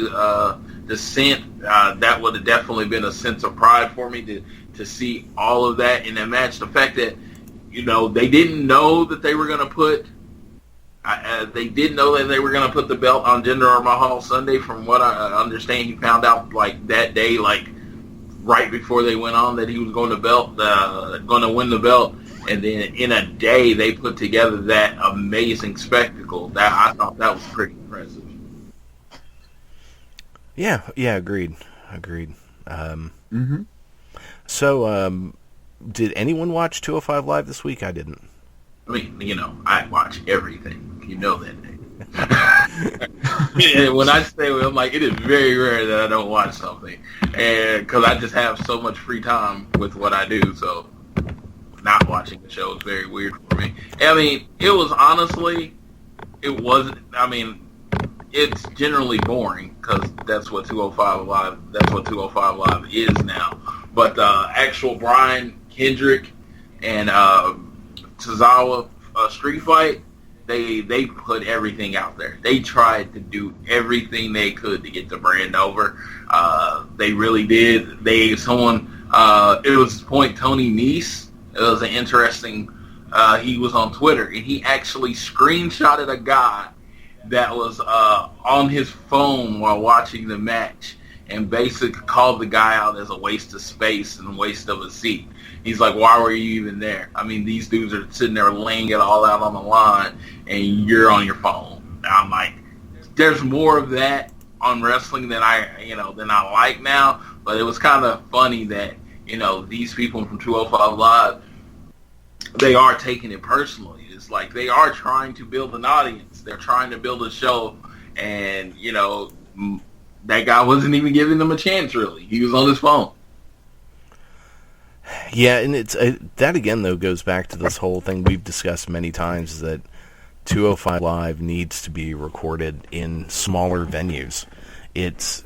descent, that would have definitely been a sense of pride for me to see all of that in that match. The fact that, they didn't know that they were going to put they did know that they were going to put the belt on Jinder Mahal Sunday. From what I understand, he found out like that day, like right before they went on, that he was going to win the belt. And then in a day, they put together that amazing spectacle. That I thought that was pretty impressive. Yeah, agreed. So, did anyone watch 205 Live this week? I didn't. I mean, I watch everything. You know that. And when I say, I'm like, it is very rare that I don't watch something, and because I just have so much free time with what I do, so not watching the show is very weird for me. I mean, it was honestly, it wasn't. I mean, it's generally boring because that's what 205 Live is now. But actual Brian Kendrick and Tozawa street fight, they put everything out there. They tried to do everything they could to get the brand over. They really did. It was point Tony Nese. It was an interesting. He was on Twitter and he actually screenshotted a guy that was on his phone while watching the match and basically called the guy out as a waste of space and a waste of a seat. He's like, why were you even there? I mean, these dudes are sitting there laying it all out on the line and you're on your phone. And I'm like, there's more of that on wrestling than I like now, but it was kind of funny that, these people from 205 Live, they are taking it personally. It's like they are trying to build an audience. They're trying to build a show, and that guy wasn't even giving them a chance. Really, he was on his phone. Yeah, and it's that again though goes back to this whole thing we've discussed many times, that 205 Live needs to be recorded in smaller venues. It's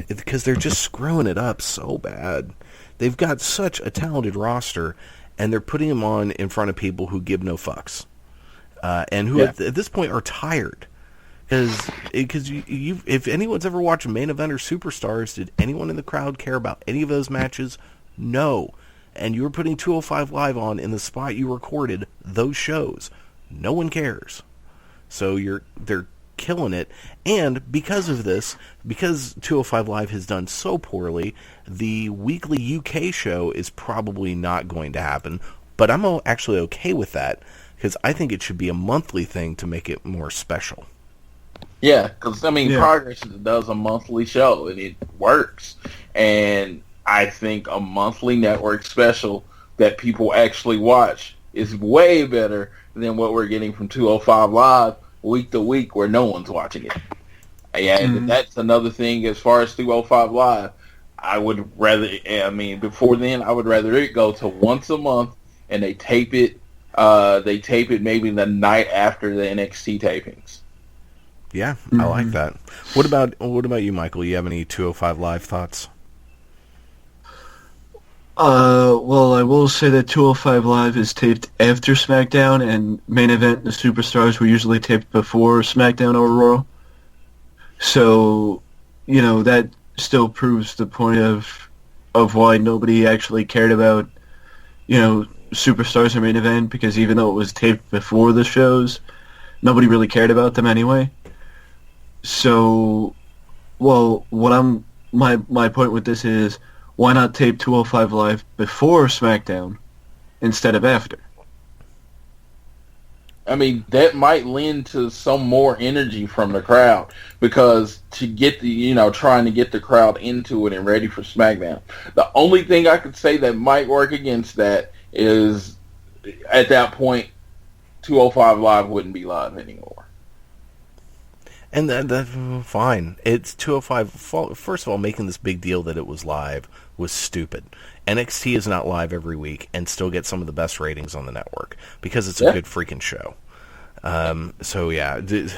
because they're just screwing it up so bad. They've got such a talented roster, and they're putting them on in front of people who give no fucks, and who at this point are tired. Because if anyone's ever watched Main Event or Superstars, did anyone in the crowd care about any of those matches? No. And you were putting 205 Live on in the spot you recorded those shows. No one cares. So they're killing it. And because of this, because 205 Live has done so poorly, the weekly UK show is probably not going to happen. But I'm actually okay with that, because I think it should be a monthly thing to make it more special. Yeah, because, Progress does a monthly show, and it works. And I think a monthly network special that people actually watch is way better than what we're getting from 205 Live week to week where no one's watching it. Yeah, and that's another thing as far as 205 Live. I would rather, before then, I would rather it go to once a month, and they tape it maybe the night after the NXT tapings. Yeah, I like that. What about you, Michael? You have any 205 Live thoughts? Well, I will say that 205 Live is taped after SmackDown, and Main Event and the Superstars were usually taped before SmackDown or Raw. So, that still proves the point of why nobody actually cared about, Superstars or Main Event, because even though it was taped before the shows, nobody really cared about them anyway. So, well, my point with this is, why not tape 205 Live before SmackDown instead of after? That might lend to some more energy from the crowd, because to get trying to get the crowd into it and ready for SmackDown. The only thing I could say that might work against that is, at that point, 205 Live wouldn't be live anymore. And that's fine. It's 205. First of all, making this big deal that it was live was stupid. NXT is not live every week and still gets some of the best ratings on the network because it's a good freaking show. So yeah, there's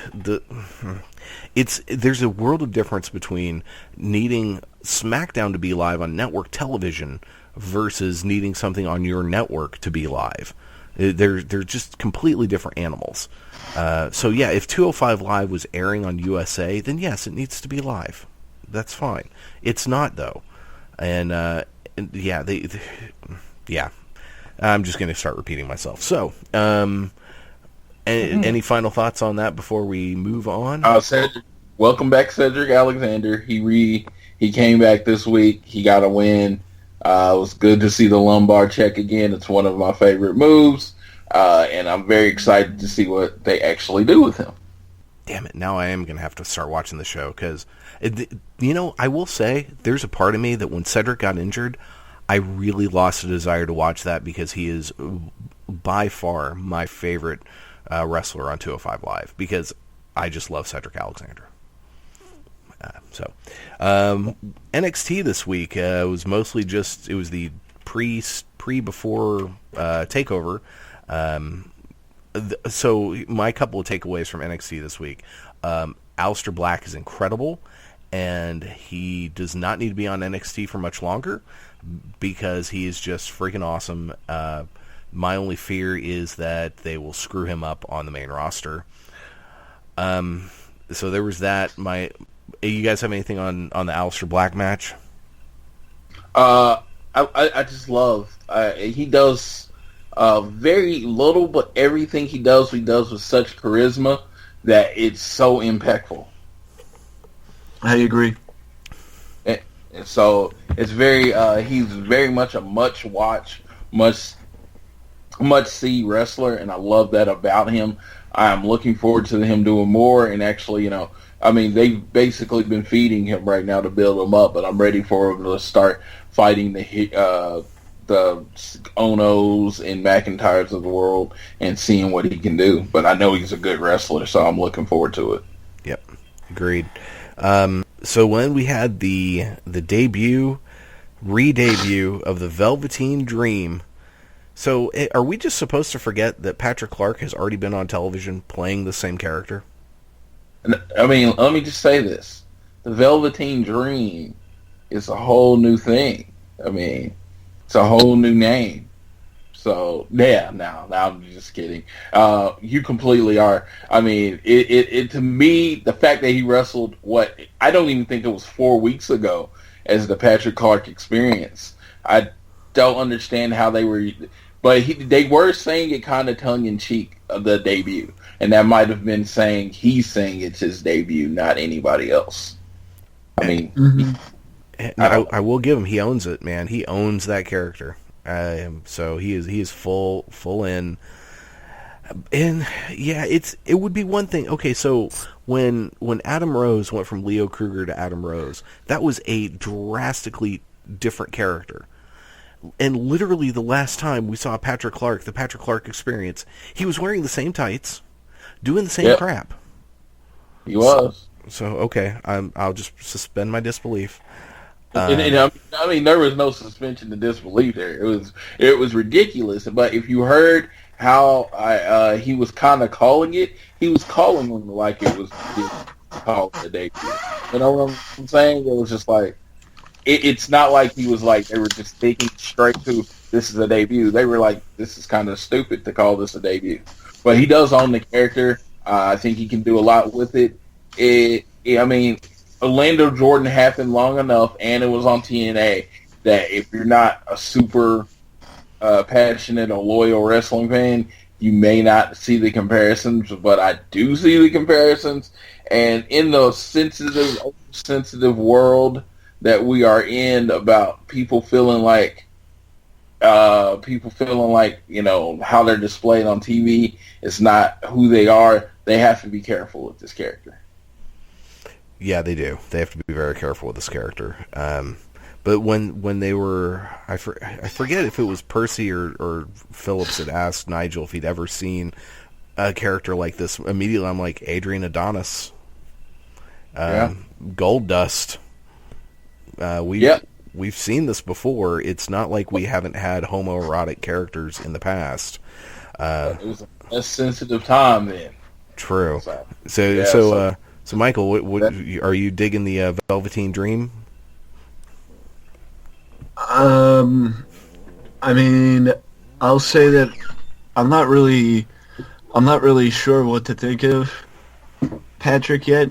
a world of difference between needing SmackDown to be live on network television versus needing something on your network to be live. They're just completely different animals. So yeah, if 205 Live was airing on USA, then yes, it needs to be live. That's fine. It's not though, and yeah, yeah. I'm just going to start repeating myself. So, any final thoughts on that before we move on? Welcome back, Cedric Alexander. He came back this week. He got a win. It was good to see the lumbar check again. It's one of my favorite moves. And I'm very excited to see what they actually do with him. damn it, now I am going to have to start watching the show because, I will say there's a part of me that when Cedric got injured, I really lost a desire to watch that because he is by far my favorite wrestler on 205 Live because I just love Cedric Alexander. NXT this week was mostly it was the before takeover. So my couple of takeaways from NXT this week. Aleister Black is incredible, and he does not need to be on NXT for much longer because he is just freaking awesome. My only fear is that they will screw him up on the main roster. So there was that. You guys have anything on the Aleister Black match? I just love he does very little, but everything he does with such charisma that it's so impactful. I agree. And so it's very he's very much a much see wrestler, and I love that about him. I'm looking forward to him doing more, and actually, they've basically been feeding him right now to build him up, but I'm ready for him to start fighting the Onos and McIntyres of the world and seeing what he can do. But I know he's a good wrestler, so I'm looking forward to it. Yep, agreed. So when we had the re-debut of the Velveteen Dream, so are we just supposed to forget that Patrick Clark has already been on television playing the same character? Let me just say this. The Velveteen Dream is a whole new thing. It's a whole new name. So, yeah, now I'm just kidding. You completely are. It to me, the fact that he wrestled, I don't even think it was 4 weeks ago as the Patrick Clark Experience. I don't understand how they were, but they were saying it kind of tongue-in-cheek, the debut. And that might have been he's saying it's his debut, not anybody else. I will give him, he owns it, man. He owns that character. So he is full in. And yeah, it would be one thing. Okay, so when Adam Rose went from Leo Kruger to Adam Rose, that was a drastically different character. And literally the last time we saw Patrick Clark, the Patrick Clark Experience, he was wearing the same tights, doing the same crap. He was. So okay, I'll just suspend my disbelief. There was no suspension of disbelief there. It was ridiculous. But if you heard how he was kind of calling it, he was calling them like it was called a debut. You know what I'm saying? It was just like it's not like he was like they were just thinking straight to this is a debut. They were like, this is kind of stupid to call this a debut. But he does own the character. I think he can do a lot with it. Orlando Jordan happened long enough, and it was on TNA, that if you're not a super passionate or loyal wrestling fan, you may not see the comparisons, but I do see the comparisons. And in the sensitive world that we are in about people feeling like, how they're displayed on TV is not who they are, they have to be careful with this character. Yeah, they do. They have to be very careful with this character. But when they were, I forget if it was Percy or Phillips that asked Nigel if he'd ever seen a character like this. Immediately, I'm like, Adrian Adonis, Gold Dust. We've seen this before. It's not like we haven't had homoerotic characters in the past. It was a sensitive time then. True. So Michael, what are you digging the Velveteen Dream? I'll say that I'm not really sure what to think of Patrick yet.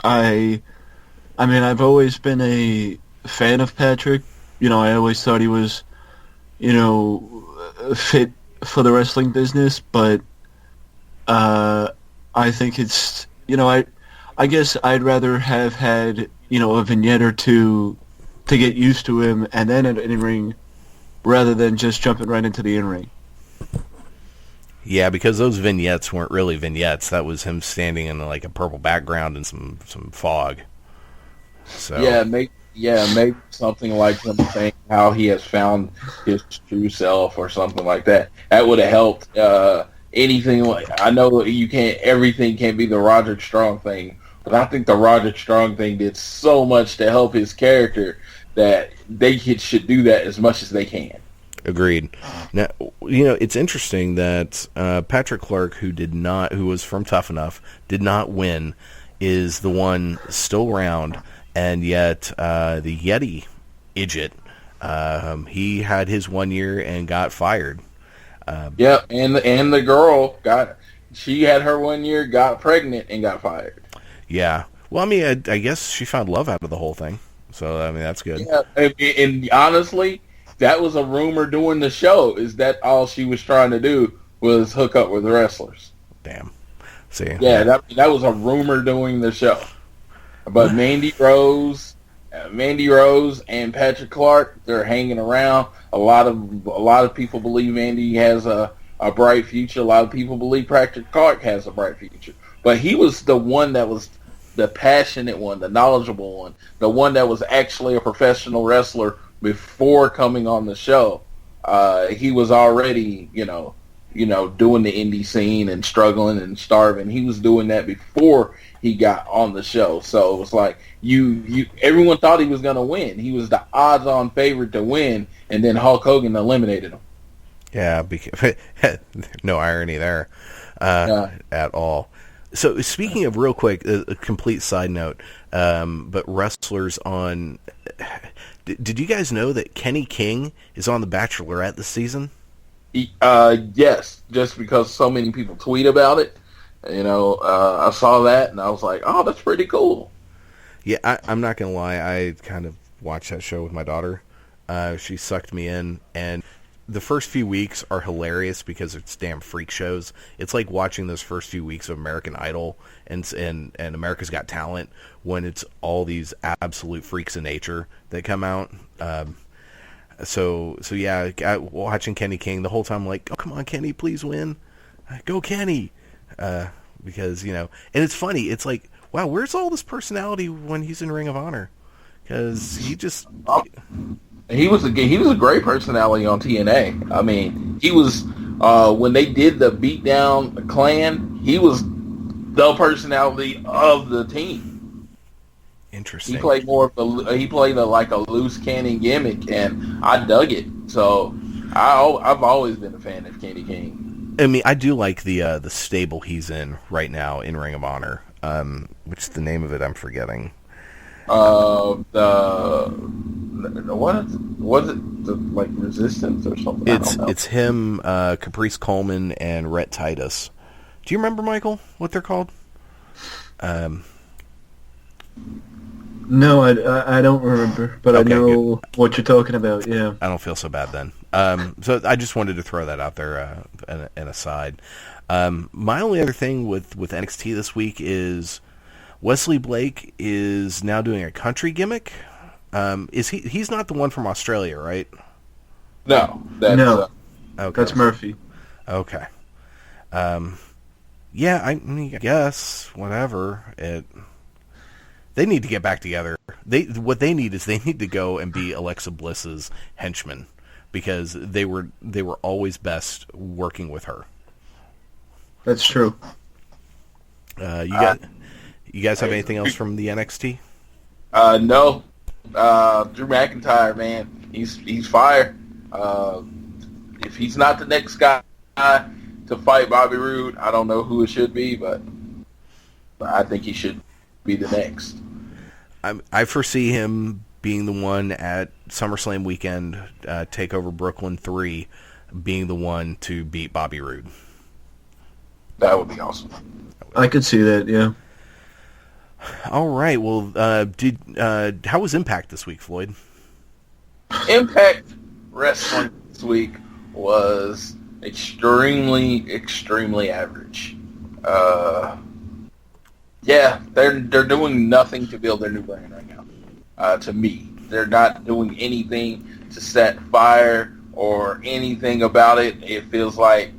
I've always been a fan of Patrick. I always thought he was, fit for the wrestling business, but I think it's, I guess I'd rather have had, a vignette or two to get used to him and then an in-ring rather than just jumping right into the in-ring. Yeah, because those vignettes weren't really vignettes. That was him standing in like a purple background and some fog. So make something like him saying how he has found his true self or something like that. That would have helped. Anything like, I know everything can't be the Roderick Strong thing, but I think the Roderick Strong thing did so much to help his character that they should do that as much as they can. Agreed. Now, it's interesting that Patrick Clark, who was from Tough Enough, did not win, is the one still around, and yet the Yeti idiot, he had his 1 year and got fired. And the girl she had her 1 year, got pregnant, and got fired. Yeah. Well, I mean, I guess she found love out of the whole thing, so I mean that's good. Yeah, and honestly, that was a rumor during the show. Is that all she was trying to do was hook up with the wrestlers? Damn. See. Yeah, that was a rumor during the show. But Mandy Rose and Patrick Clark, they're hanging around. A lot of people believe Mandy has a bright future. A lot of people believe Patrick Clark has a bright future. But he was the one that was the passionate one, the knowledgeable one, the one that was actually a professional wrestler before coming on the show. He was already, doing the indie scene and struggling and starving. He was doing that before he got on the show. So it was like everyone thought he was going to win. He was the odds-on favorite to win, and then Hulk Hogan eliminated him. Yeah, no irony there at all. So speaking of, real quick, a complete side note, but wrestlers on... Did you guys know that Kenny King is on The Bachelorette this season? Yes, just because so many people tweet about it. I saw that and I was like, oh, that's pretty cool. Yeah, I'm not going to lie. I kind of watched that show with my daughter. She sucked me in, and the first few weeks are hilarious because it's damn freak shows. It's like watching those first few weeks of American Idol and America's Got Talent when it's all these absolute freaks of nature that come out. So yeah, watching Kenny King the whole time, like, oh, come on, Kenny, please win. Go, Kenny. Because, and it's funny. It's like, wow, where's all this personality when he's in Ring of Honor? Because he just... He was a great personality on TNA. I mean, he was when they did the Beatdown Clan, he was the personality of the team. Interesting. He played like a loose cannon gimmick, and I dug it. So I've always been a fan of Kenny King. I mean, I do like the stable he's in right now in Ring of Honor. Which is the name of it? I'm forgetting. What was it? Like Resistance or something? It's him, Caprice Coleman, and Rhett Titus. Do you remember, Michael, what they're called? No, I don't remember, but Okay, I know good. what you're talking about. Yeah. I don't feel so bad then. So I just wanted to throw that out there and aside. My only other thing with NXT this week is Wesley Blake is now doing a country gimmick. Is he's not the one from Australia, right? No. No. Okay. That's Murphy. Okay. Yeah, I mean, I guess whatever. They need to get back together. What they need to go and be Alexa Bliss's henchmen because they were always best working with her. That's true. You guys have anything else from the NXT? No. Drew McIntyre, man, he's fire. If he's not the next guy to fight Bobby Roode, I don't know who it should be, but I think he should be the next. I foresee him being the one at SummerSlam weekend, TakeOver Brooklyn 3, being the one to beat Bobby Roode. That would be awesome. I could see that, yeah. All right. Well, how was Impact this week, Floyd? Impact Wrestling this week was extremely, extremely average. Yeah, they're doing nothing to build their new brand right now. To me, they're not doing anything to set fire or anything about it. It feels like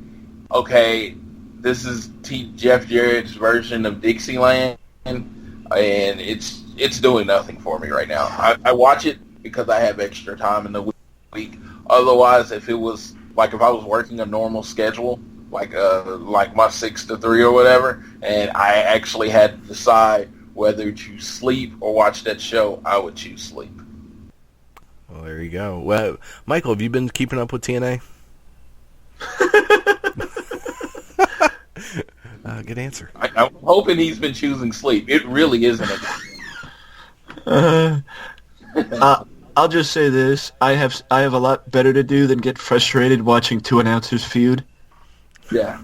okay, this is Jeff Jarrett's version of Dixieland, and it's doing nothing for me right now. I watch it because I have extra time in the week. Otherwise, if I was working a normal schedule, like my 6 to 3 or whatever, and I actually had to decide whether to sleep or watch that show, I would choose sleep. Well, there you go. Well, Michael, have you been keeping up with TNA? Good answer. I'm hoping he's been choosing sleep. It really isn't I'll just say this: I have a lot better to do than get frustrated watching two announcers feud. Yeah.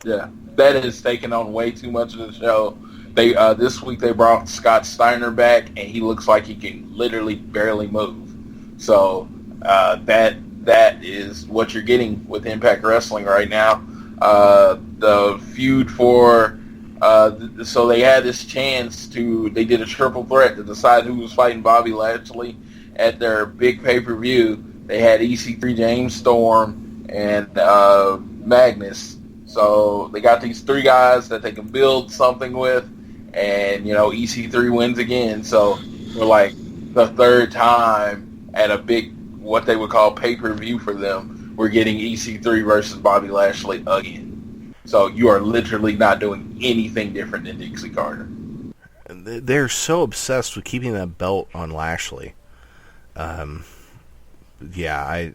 That is taking on way too much of the show. They this week they brought Scott Steiner back, and he looks like he can literally barely move. So that is what you're getting with Impact Wrestling right now. The feud for so they had this chance they did a triple threat to decide who was fighting Bobby Lashley at their big pay-per-view. They had EC3, James Storm, and Magnus. So they got these 3 guys that they can build something with, and EC3 wins again. So we're like the 3rd time at a big, what they would call pay-per-view for them, we're getting EC3 versus Bobby Lashley again. So you are literally not doing anything different than Dixie Carter. They're so obsessed with keeping that belt on Lashley. Yeah, I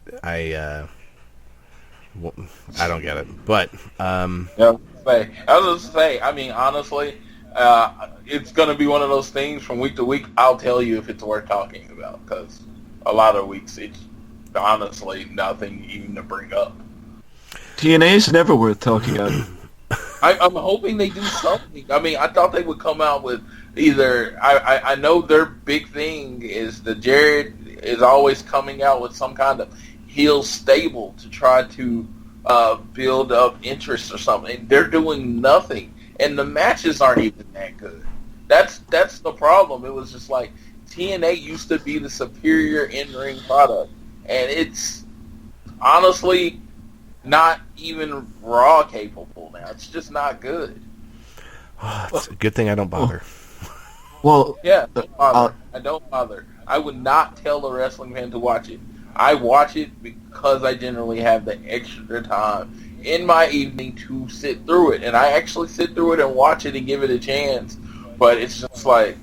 don't get it, but I was gonna say, I mean, honestly, it's gonna be one of those things from week to week. I'll tell you if it's worth talking about, because a lot of weeks it's honestly nothing even to bring up. TNA's never worth talking about. I'm hoping they do something. I mean, I thought they would come out with either. I know their big thing is that Jarrett is always coming out with some kind of heel stable to try to build up interest or something. They're doing nothing, and the matches aren't even that good. That's the problem. It was just like TNA used to be the superior in-ring product, and it's honestly not even Raw capable now. It's just not good. It's a good thing I don't bother. Well, yeah, don't bother. I don't bother. I would not tell a wrestling fan to watch it. I watch it because I generally have the extra time in my evening to sit through it, and I actually sit through it and watch it and give it a chance. But it's just like,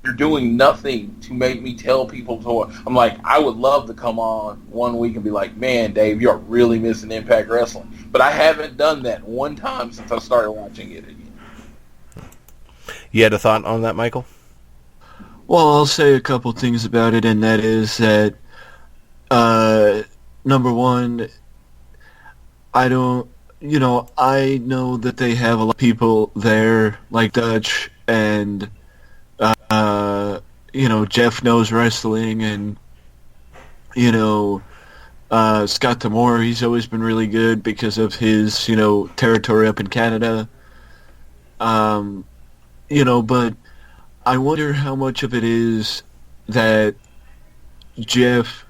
you're doing nothing to make me tell people to. I'm like, I would love to come on one week and be like, man, Dave, you're really missing Impact Wrestling. But I haven't done that one time since I started watching it again. You had a thought on that, Michael? Well, I'll say a couple things about it, and that is that, number one, I know that they have a lot of people there, like Dutch, and, Jeff knows wrestling, and, Scott D'Amore, he's always been really good because of his, territory up in Canada. But I wonder how much of it is that Jeff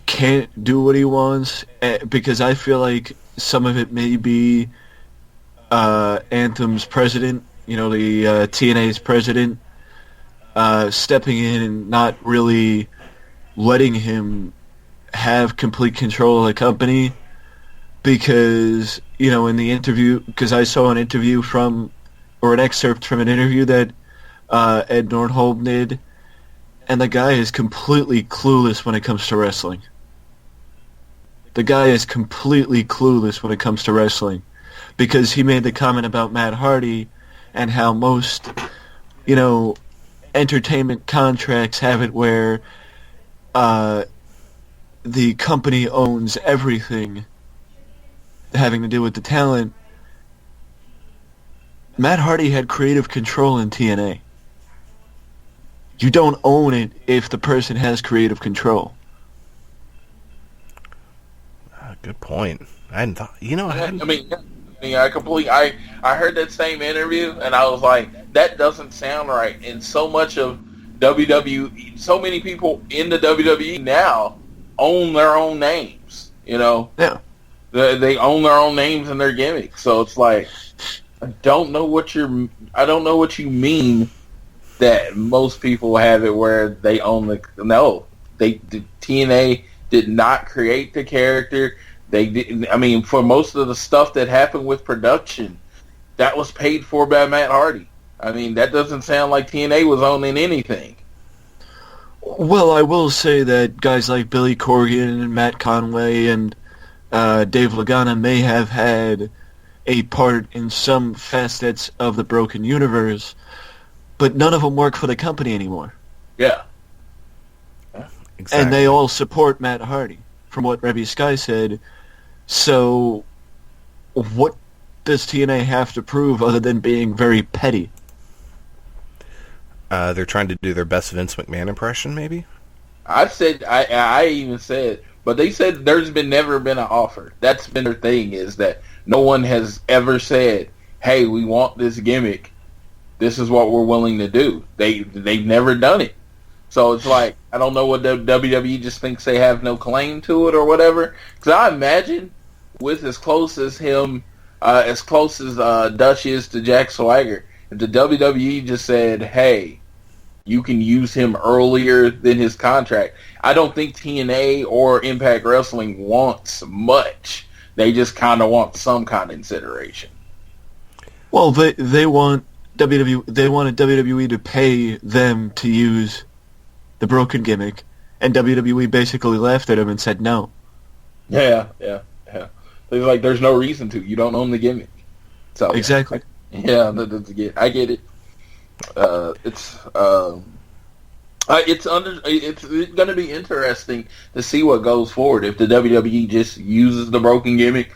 can't do what he wants, because I feel like some of it may be Anthem's president, the TNA's president, stepping in and not really letting him have complete control of the company, because, in the interview, because I saw an interview an excerpt from an interview that Ed Nordholm did, and the guy is completely clueless when it comes to wrestling. The guy is completely clueless when it comes to wrestling, because he made the comment about Matt Hardy and how most, entertainment contracts have it where the company owns everything having to do with the talent. Matt Hardy had creative control in TNA. You don't own it if the person has creative control. Good point. I hadn't thought. I heard that same interview, and I was like, that doesn't sound right. And so much of WWE, so many people in the WWE now own their own names. Yeah. They own their own names and their gimmicks. So it's like, I don't know what you mean that most people have it where they own TNA did not create the character. They didn't. I mean, for most of the stuff that happened with production, that was paid for by Matt Hardy. I mean, that doesn't sound like TNA was owning anything. Well, I will say that guys like Billy Corgan and Matt Conway and Dave Lagana may have had a part in some facets of the Broken Universe, but none of them work for the company anymore. Yeah. Exactly. And they all support Matt Hardy, from what Rebby Sky said. So, what does TNA have to prove other than being very petty? They're trying to do their best Vince McMahon impression, maybe? I even said, but they said never been an offer. That's been their thing, is that no one has ever said, hey, we want this gimmick. This is what we're willing to do. They've never done it. So it's like, I don't know what the WWE just thinks they have no claim to it or whatever. Because I imagine with as close as Dutch is to Jack Swagger, if the WWE just said, hey, you can use him earlier than his contract, I don't think TNA or Impact Wrestling wants much. They just kind of want some kind of consideration. Well, they want WWE. They wanted WWE to pay them to use the Broken gimmick, and WWE basically laughed at him and said no. Yeah. They're like, there's no reason to. You don't own the gimmick. So Exactly. Yeah, I get it. It's going to be interesting to see what goes forward if the WWE just uses the Broken gimmick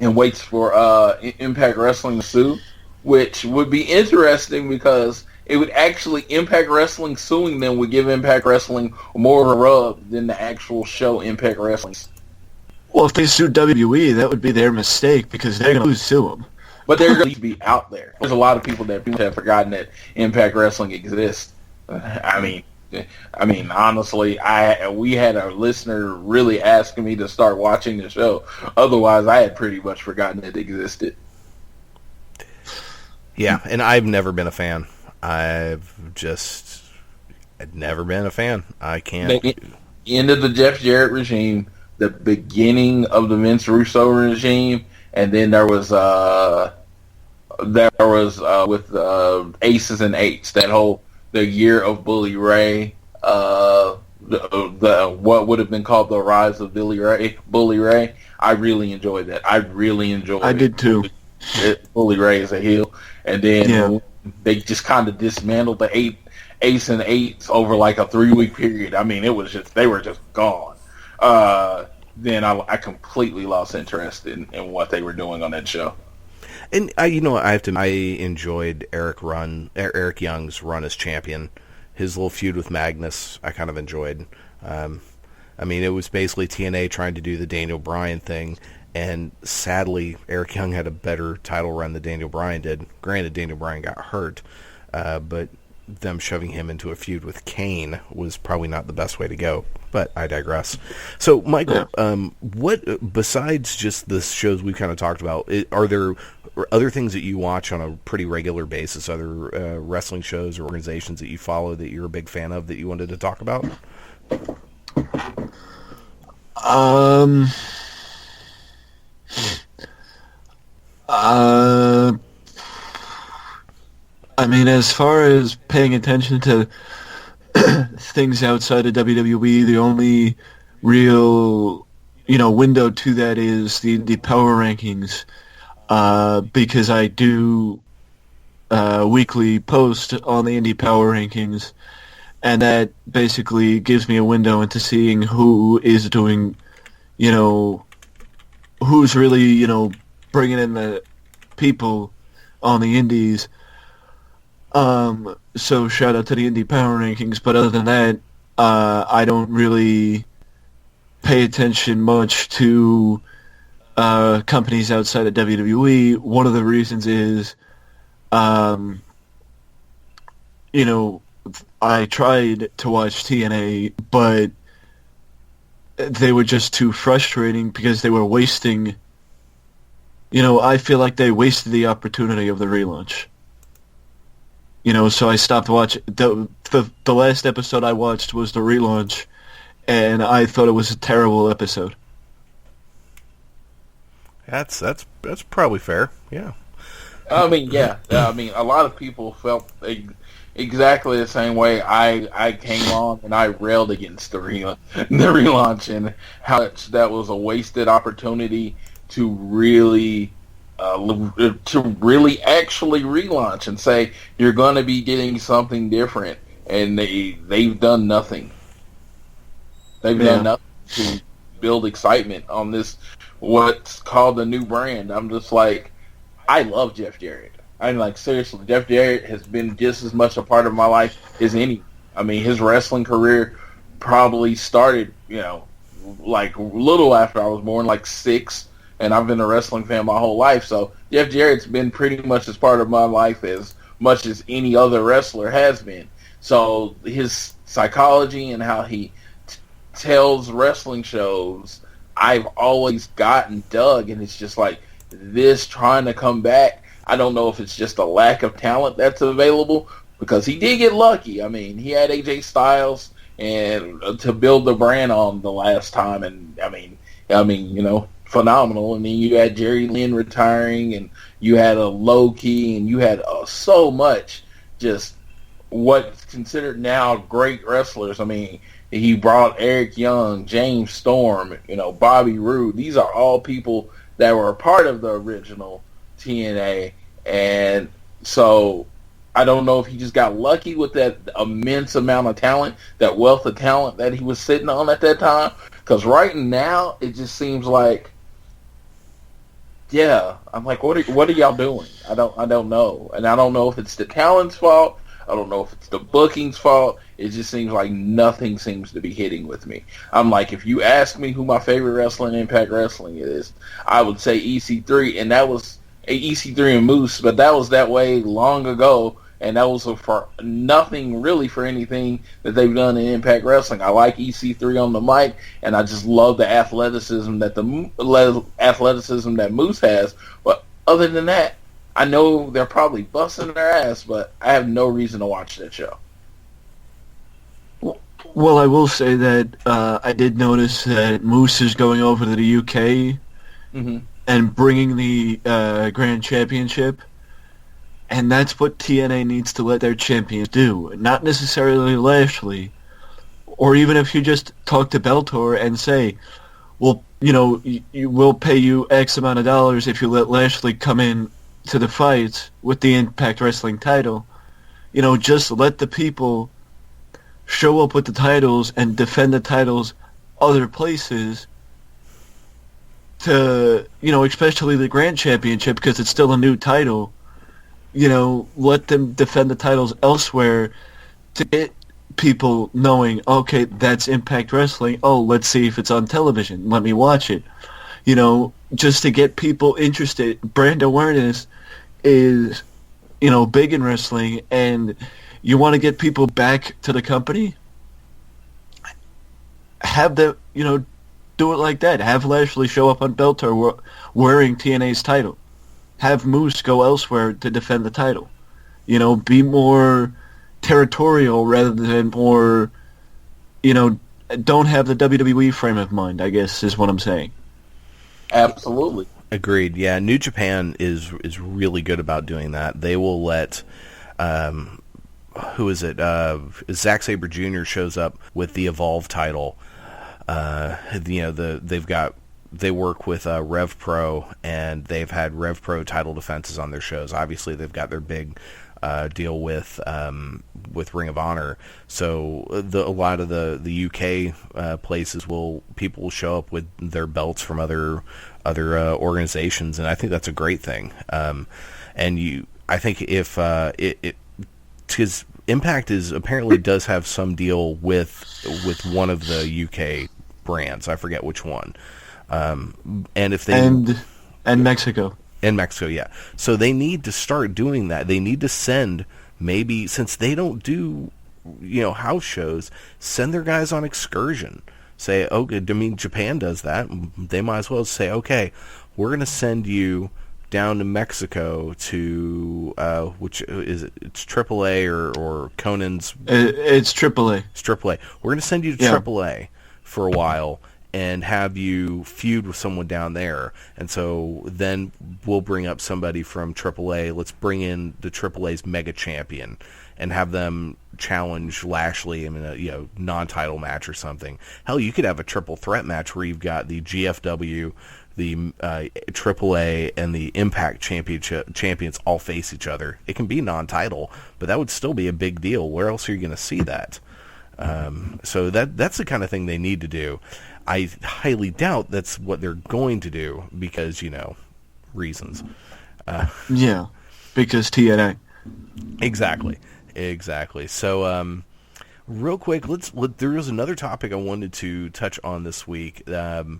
and waits for Impact Wrestling to sue, which would be interesting because it would actually, Impact Wrestling suing them would give Impact Wrestling more of a rub than the actual show Impact Wrestling. Well, if they sued WWE, that would be their mistake because they're going to sue them. But they're going to be out there. There's a lot of people that have forgotten that Impact Wrestling exists. I mean, honestly, we had a listener really asking me to start watching the show. Otherwise, I had pretty much forgotten it existed. Yeah, and I've never been a fan. I'd never been a fan. I can't. The end of the Jeff Jarrett regime, the beginning of the Vince Russo regime, and then there was with Aces and Eights, the year of Bully Ray, the what would have been called the rise of Bully Ray. I really enjoyed that. I did too. Bully Ray as a heel, and then they just kind of dismantled the Ace and Eights over like a 3-week period. I mean, they were just gone. Then I completely lost interest in what they were doing on that show. And I enjoyed Eric Young's run as champion. His little feud with Magnus, I kind of enjoyed. I mean, it was basically TNA trying to do the Daniel Bryan thing, and sadly, Eric Young had a better title run than Daniel Bryan did. Granted, Daniel Bryan got hurt, but them shoving him into a feud with Kane was probably not the best way to go. But I digress. So, Michael, what besides just the shows we kind of talked about, are there other things that you watch on a pretty regular basis? Other wrestling shows or organizations that you follow that you're a big fan of that you wanted to talk about? I mean, as far as paying attention to things outside of WWE, the only real, window to that is the power rankings, because I do weekly post on the indie power rankings, and that basically gives me a window into seeing who is doing, who's really, bringing in the people on the indies. So shout out to the Indie Power Rankings, but other than that, I don't really pay attention much to companies outside of WWE. One of the reasons is, I tried to watch TNA, but they were just too frustrating because they were wasting. I feel like they wasted the opportunity of the relaunch. So I stopped watching. The last episode I watched was the relaunch, and I thought it was a terrible episode. That's probably fair. Yeah. I mean, yeah. I mean, a lot of people felt exactly the same way. I came on and I railed against the relaunch and how much that was a wasted opportunity to really actually relaunch and say you're going to be getting something different, and they've done nothing. They've done nothing to build excitement on this what's called the new brand. I'm just like, I love Jeff Jarrett. I'm like, seriously, Jeff Jarrett has been just as much a part of my life as any. I mean, his wrestling career probably started, like a little after I was born, like 6, and I've been a wrestling fan my whole life. So Jeff Jarrett's been pretty much as part of my life as much as any other wrestler has been. So his psychology and how he tells wrestling shows, I've always gotten dug, and it's just like this trying to come back. I don't know if it's just a lack of talent that's available, because he did get lucky. I mean, he had AJ Styles and to build the brand on the last time, and I mean, phenomenal. And then you had Jerry Lynn retiring, and you had a Low-Ki, and you had so much just what's considered now great wrestlers. I mean, he brought Eric Young, James Storm, Bobby Roode. These are all people that were a part of the original TNA, and so I don't know if he just got lucky with that immense amount of talent, that wealth of talent that he was sitting on at that time. Because right now, it just seems like, I'm like, what are y'all doing? I don't know, and I don't know if it's the talent's fault. I don't know if it's the booking's fault. It just seems like nothing seems to be hitting with me. I'm like, if you ask me who my favorite wrestler in Impact Wrestling is, I would say EC3, and that was EC3 and Moose, but that was that way long ago, and that was for nothing really for anything that they've done in Impact Wrestling. I like EC3 on the mic, and I just love the athleticism that Moose has. But other than that, I know they're probably busting their ass, but I have no reason to watch that show. Well, I will say that I did notice that Moose is going over to the UK and bringing the Grand Championship, and that's what TNA needs to let their champions do. Not necessarily Lashley, or even if you just talk to Bellator and say, well, we'll pay you X amount of dollars if you let Lashley come in to the fights with the Impact Wrestling title. Just let the people show up with the titles and defend the titles other places to, especially the Grand Championship, because it's still a new title. Let them defend the titles elsewhere to get people knowing, okay, that's Impact Wrestling. Oh, let's see if it's on television. Let me watch it. Just to get people interested. Brand awareness is, big in wrestling, and you want to get people back to the company, have them, do it like that. Have Lashley show up on Bellator wearing TNA's title. Have Moose go elsewhere to defend the title. Be more territorial rather than more, don't have the WWE frame of mind, I guess, is what I'm saying. Absolutely. Agreed. Yeah, New Japan is really good about doing that. They will let, who is it? Zack Sabre Jr. shows up with the Evolve title. They work with Rev Pro, and they've had Rev Pro title defenses on their shows. Obviously, they've got their big deal with Ring of Honor. So a lot of the UK places people will show up with their belts from other organizations, and I think that's a great thing. I think if because Impact apparently does have some deal with one of the UK brands. I forget which one. And if they and Mexico. In Mexico, yeah. So they need to start doing that. They need to send, maybe, since they don't do, house shows, send their guys on excursion. Say, okay, I mean, Japan does that. They might as well say, okay, we're going to send you down to Mexico to, which is it's AAA or Conan's. It's AAA. It's AAA. We're going to send you to AAA for a while and have you feud with someone down there. And so then we'll bring up somebody from AAA. Let's bring in the AAA's mega champion and have them challenge Lashley in a non-title match or something. Hell, you could have a triple threat match where you've got the GFW, the AAA, and the Impact champions all face each other. It can be non-title, but that would still be a big deal. Where else are you going to see that? So that's the kind of thing they need to do. I highly doubt that's what they're going to do because, reasons. Yeah, because TNA. Exactly. So, real quick, there was another topic I wanted to touch on this week. The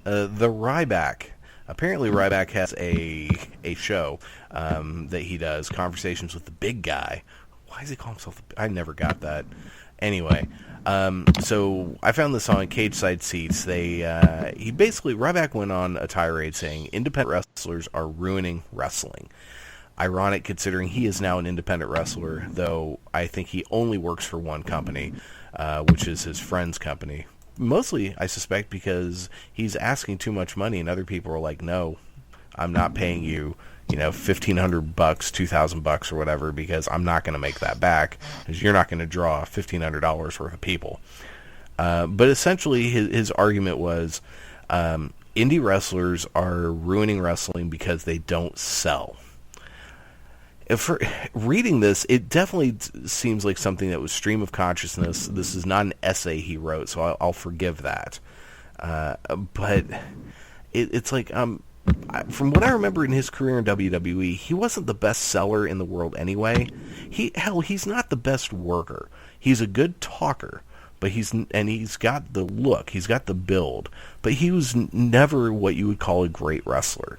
Ryback. Apparently, Ryback has a show that he does, Conversations with the Big Guy. Why does he call himself? I never got that. Anyway, so I found this on Cage Side Seats. Ryback went on a tirade saying independent wrestlers are ruining wrestling. Ironic considering he is now an independent wrestler, though I think he only works for one company, which is his friend's company. Mostly, I suspect, because he's asking too much money, and other people are like, no, I'm not paying you, $1,500, $2,000 or whatever, because I'm not going to make that back, because you're not going to draw $1,500 worth of people. But essentially, his argument was, indie wrestlers are ruining wrestling because they don't sell. For reading this, it definitely seems like something that was stream of consciousness. This is not an essay he wrote, so I'll forgive that. But it's like, from what I remember in his career in WWE, he wasn't the best seller in the world anyway. He's not the best worker. He's a good talker, but he's got the look, he's got the build, but he was never what you would call a great wrestler.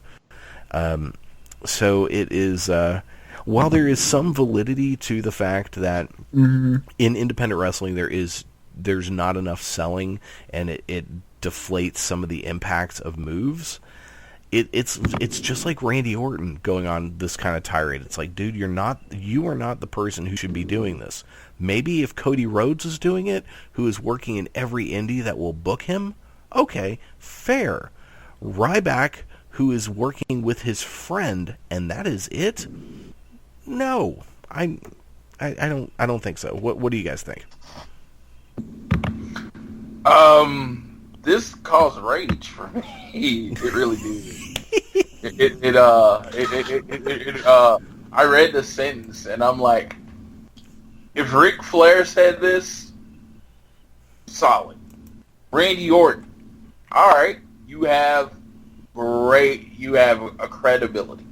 So it is. While there is some validity to the fact that in independent wrestling there's not enough selling and it deflates some of the impacts of moves, it's just like Randy Orton going on this kind of tirade. It's like, dude, you are not the person who should be doing this. Maybe if Cody Rhodes is doing it, who is working in every indie that will book him, okay, fair. Ryback, who is working with his friend, and that is it. No, I don't think so. What do you guys think? This caused rage for me. It really did. I read the sentence and I'm like, if Ric Flair said this, solid. Randy Orton, all right, you have a credibility.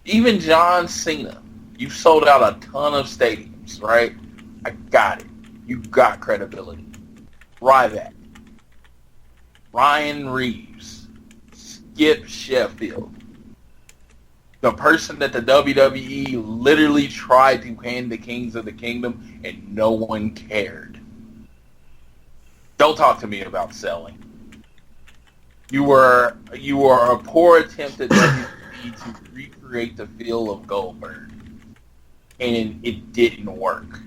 Even John Cena. You've sold out a ton of stadiums, right? I got it. You got credibility. Ryback. Ryan Reeves. Skip Sheffield. The person that the WWE literally tried to hand the Kings of the Kingdom and no one cared. Don't talk to me about selling. You were a poor attempt at WWE to recreate the feel of Goldberg. And it didn't work.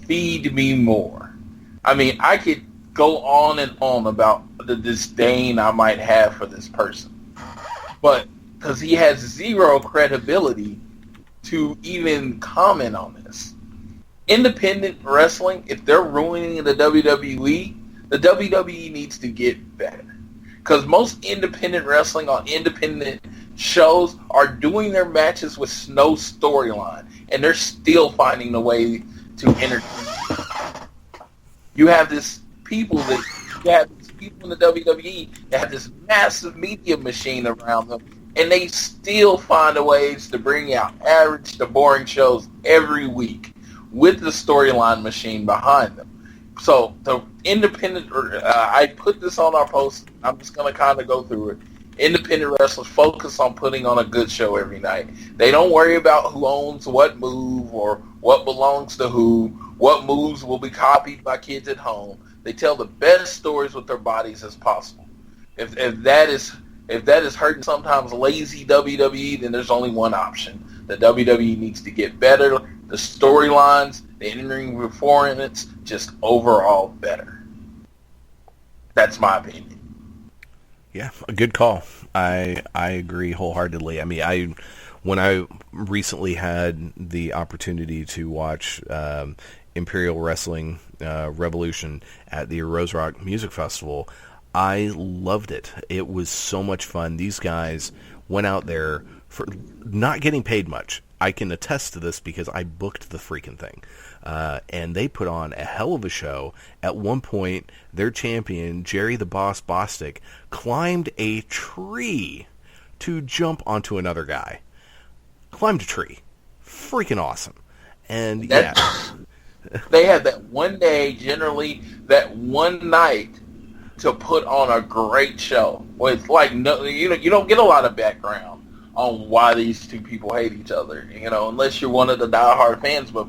Feed me more. I mean, I could go on and on about the disdain I might have for this person. But because he has zero credibility to even comment on this. Independent wrestling, if they're ruining the WWE needs to get better. Because most independent wrestling on independent shows are doing their matches with no storyline, and they're still finding a way to entertain. You have these people in the WWE that have this massive media machine around them, and they still find a ways to bring out average to boring shows every week with the storyline machine behind them. So the independent, I put this on our post. I'm just going to kind of go through it. Independent wrestlers focus on putting on a good show every night. They don't worry about who owns what move or what belongs to who, what moves will be copied by kids at home. They tell the best stories with their bodies as possible. If that is hurting sometimes lazy WWE, then there's only one option. The WWE needs to get better. The storylines, the in-ring performance, just overall better. That's my opinion. Yeah, a good call. I agree wholeheartedly. I mean, when I recently had the opportunity to watch Imperial Wrestling Revolution at the Rose Rock Music Festival, I loved it. It was so much fun. These guys went out there for not getting paid much. I can attest to this because I booked the freaking thing. And they put on a hell of a show. At one point, their champion, Jerry the Boss Bostic, climbed a tree to jump onto another guy. Climbed a tree. Freaking awesome. And yeah. They have that one day, generally, that one night to put on a great show. Well, it's like, no, you don't get a lot of background on why these two people hate each other, unless you're one of the diehard fans. But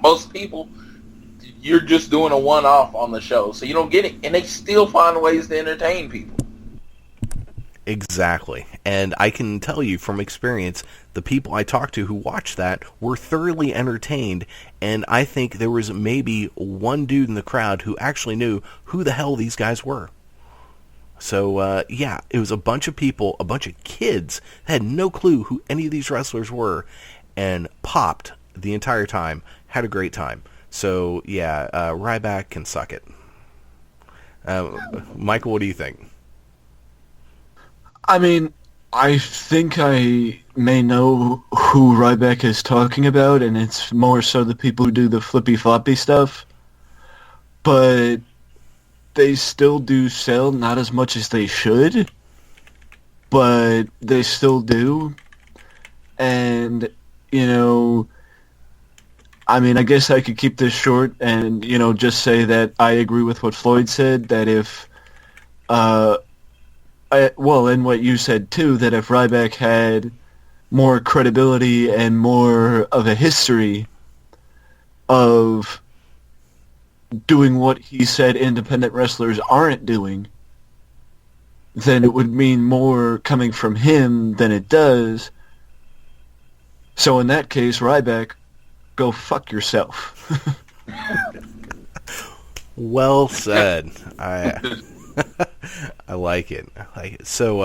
most people, you're just doing a one-off on the show, so you don't get it. And they still find ways to entertain people. Exactly. And I can tell you from experience, the people I talked to who watched that were thoroughly entertained, and I think there was maybe one dude in the crowd who actually knew who the hell these guys were. So, yeah, it was a bunch of people, a bunch of kids that had no clue who any of these wrestlers were, and popped the entire time, had a great time. So, yeah, Ryback can suck it. Michael, what do you think? I mean, I think I may know who Ryback is talking about, and it's more so the people who do the flippy-floppy stuff. But they still do sell, not as much as they should, but they still do. And, I mean, I guess I could keep this short and, just say that I agree with what Floyd said, that if... and what you said too, that if Ryback had more credibility and more of a history of doing what he said independent wrestlers aren't doing, then it would mean more coming from him than it does. So in that case, Ryback, go fuck yourself. Well said. I like it. So,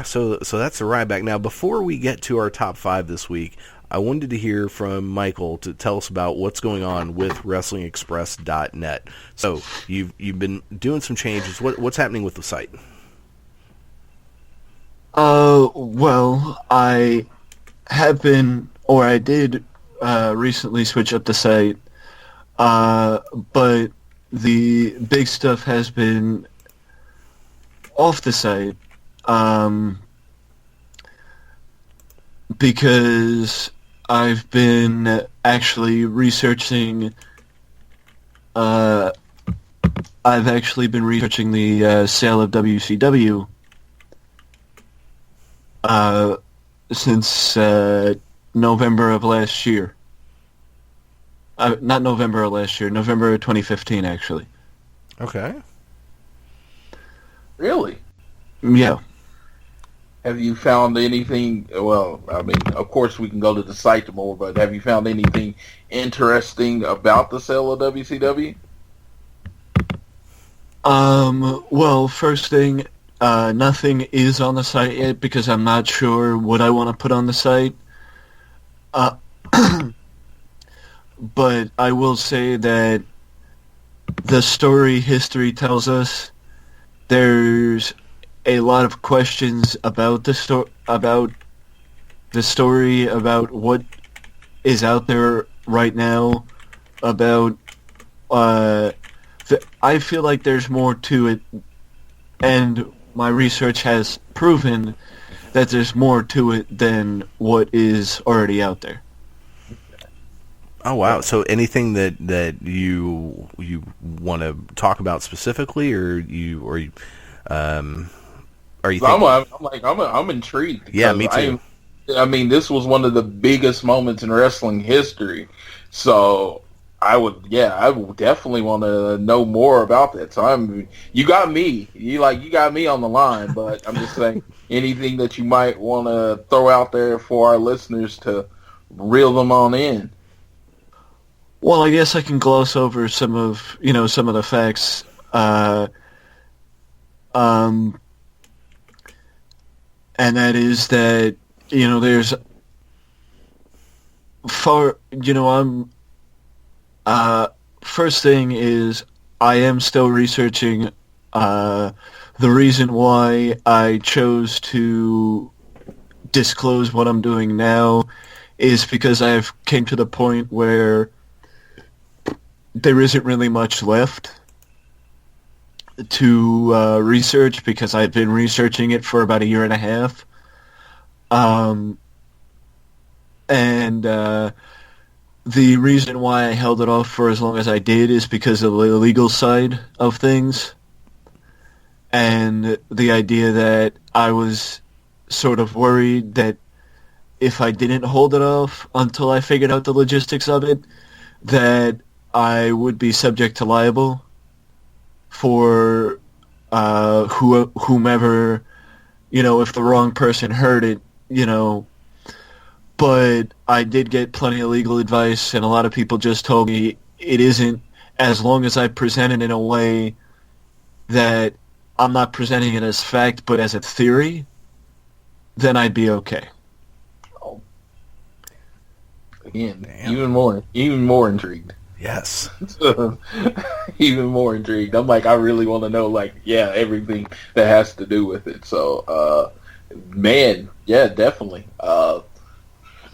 so that's the Ryback. Now, before we get to our top 5 this week, I wanted to hear from Michael to tell us about what's going on with WrestlingExpress.net. So, you've been doing some changes. What's happening with the site? Well, I have been, or I did recently switch up the site, but the big stuff has been off the site because I've been actually researching. I've actually been researching the sale of WCW since November of last year. Not November of last year, November of 2015, actually. Okay. Really? Yeah. Have you found anything, well, I mean, of course we can go to the site more, but have you found anything interesting about the sale of WCW? Well, first thing, nothing is on the site yet because I'm not sure what I want to put on the site. But I will say that the story history tells us there's a lot of questions about the story, about what is out there right now, about I feel like there's more to it, and my research has proven that there's more to it than what is already out there. Oh wow! So anything that you want to talk about specifically, or are you? I'm intrigued. Yeah, me too. I mean, this was one of the biggest moments in wrestling history So I would definitely want to know more about that. So you got me on the line, but I'm just saying anything that you might want to throw out there for our listeners to reel them on in. Well, I guess I can gloss over some of the facts. And that is that, there's first thing is I am still researching the reason why I chose to disclose what I'm doing now is because I've came to the point where there isn't really much left to research because I've been researching it for about a year and a half. The reason why I held it off for as long as I did is because of the legal side of things. And the idea that I was sort of worried that if I didn't hold it off until I figured out the logistics of it, that I would be subject to liable for whomever, if the wrong person heard it, But I did get plenty of legal advice, and a lot of people just told me it isn't, as long as I present it in a way that I'm not presenting it as fact, but as a theory, then I'd be okay. Again, even more intrigued. Yes. Even more intrigued. I'm like, I really want to know, everything that has to do with it. So, definitely.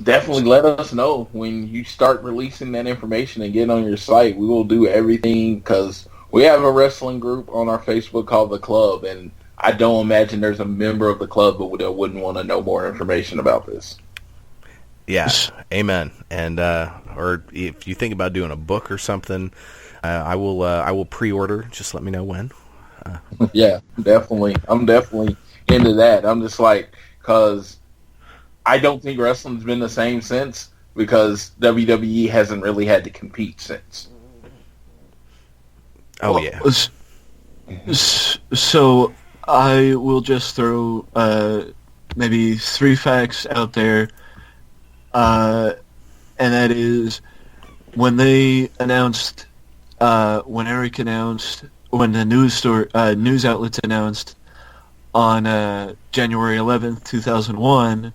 Definitely let us know when you start releasing that information and getting on your site. We will do everything because we have a wrestling group on our Facebook called The Club, and I don't imagine there's a member of the club that wouldn't want to know more information about this. Yeah, amen. And or if you think about doing a book or something, I will pre-order. Just let me know when. Yeah, definitely. I'm definitely into that. I'm just because I don't think wrestling's been the same since because WWE hasn't really had to compete since. Oh, yeah. So I will just throw maybe 3 facts out there. And that is when they announced, when Eric announced, when the news outlets announced on January 11th, 2001,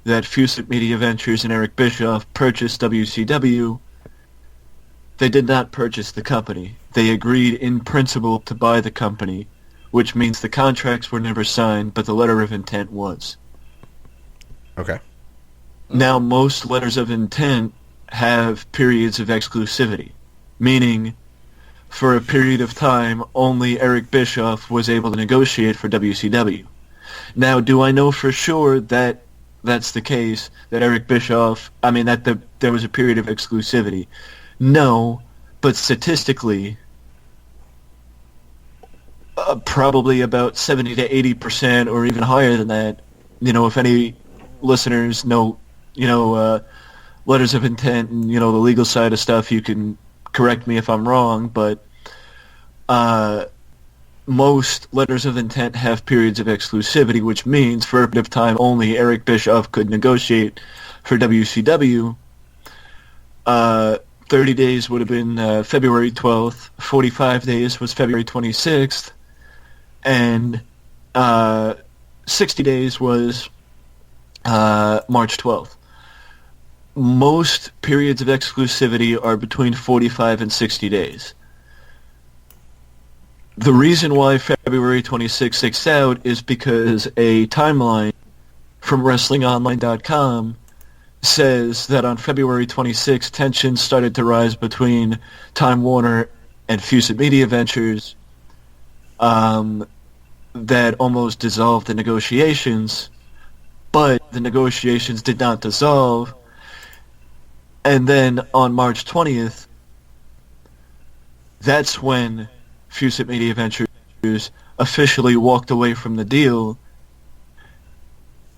that Fusip Media Ventures and Eric Bischoff purchased WCW, they did not purchase the company. They agreed in principle to buy the company, which means the contracts were never signed, but the letter of intent was. Okay. Now, most letters of intent have periods of exclusivity, meaning for a period of time, only Eric Bischoff was able to negotiate for WCW. Now, do I know for sure that that's the case, that Eric Bischoff, there was a period of exclusivity? No, but statistically, probably about 70 to 80% or even higher than that. If any listeners know, letters of intent and, the legal side of stuff, you can correct me if I'm wrong, but most letters of intent have periods of exclusivity, which means for a bit of time only Eric Bischoff could negotiate for WCW. 30 days would have been February 12th, 45 days was February 26th, and 60 days was March 12th. Most periods of exclusivity are between 45 and 60 days. The reason why February 26th sticks out is because a timeline from WrestlingOnline.com says that on February 26th, tensions started to rise between Time Warner and Fusip Media Ventures that almost dissolved the negotiations, but the negotiations did not dissolve. And then on March 20th, that's when Fusip Media Ventures officially walked away from the deal.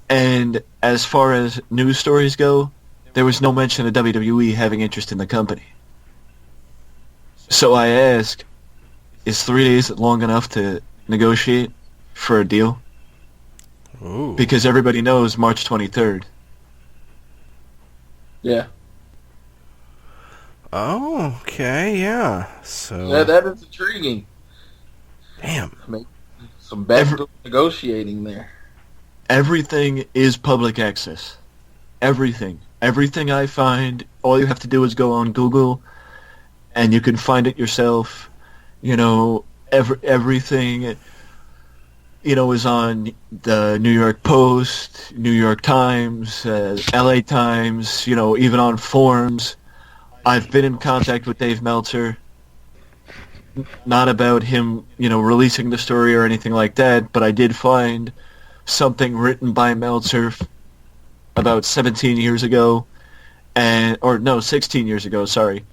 And as far as news stories go, there was no mention of WWE having interest in the company. So I ask, is 3 days long enough to negotiate for a deal? Ooh. Because everybody knows March 23rd. Yeah. Oh, okay, yeah. So Yeah, that is intriguing. damn. Maybe some backdoor negotiating there. Everything is public access. Everything. Everything I find, all you have to do is go on Google, and you can find it yourself. You know, everything, you know, is on the New York Post, New York Times, LA Times, you know, even on forums. I've been in contact with Dave Meltzer, not about him, you know, releasing the story or anything like that, but I did find something written by Meltzer about 17 years ago, 16 years ago, sorry.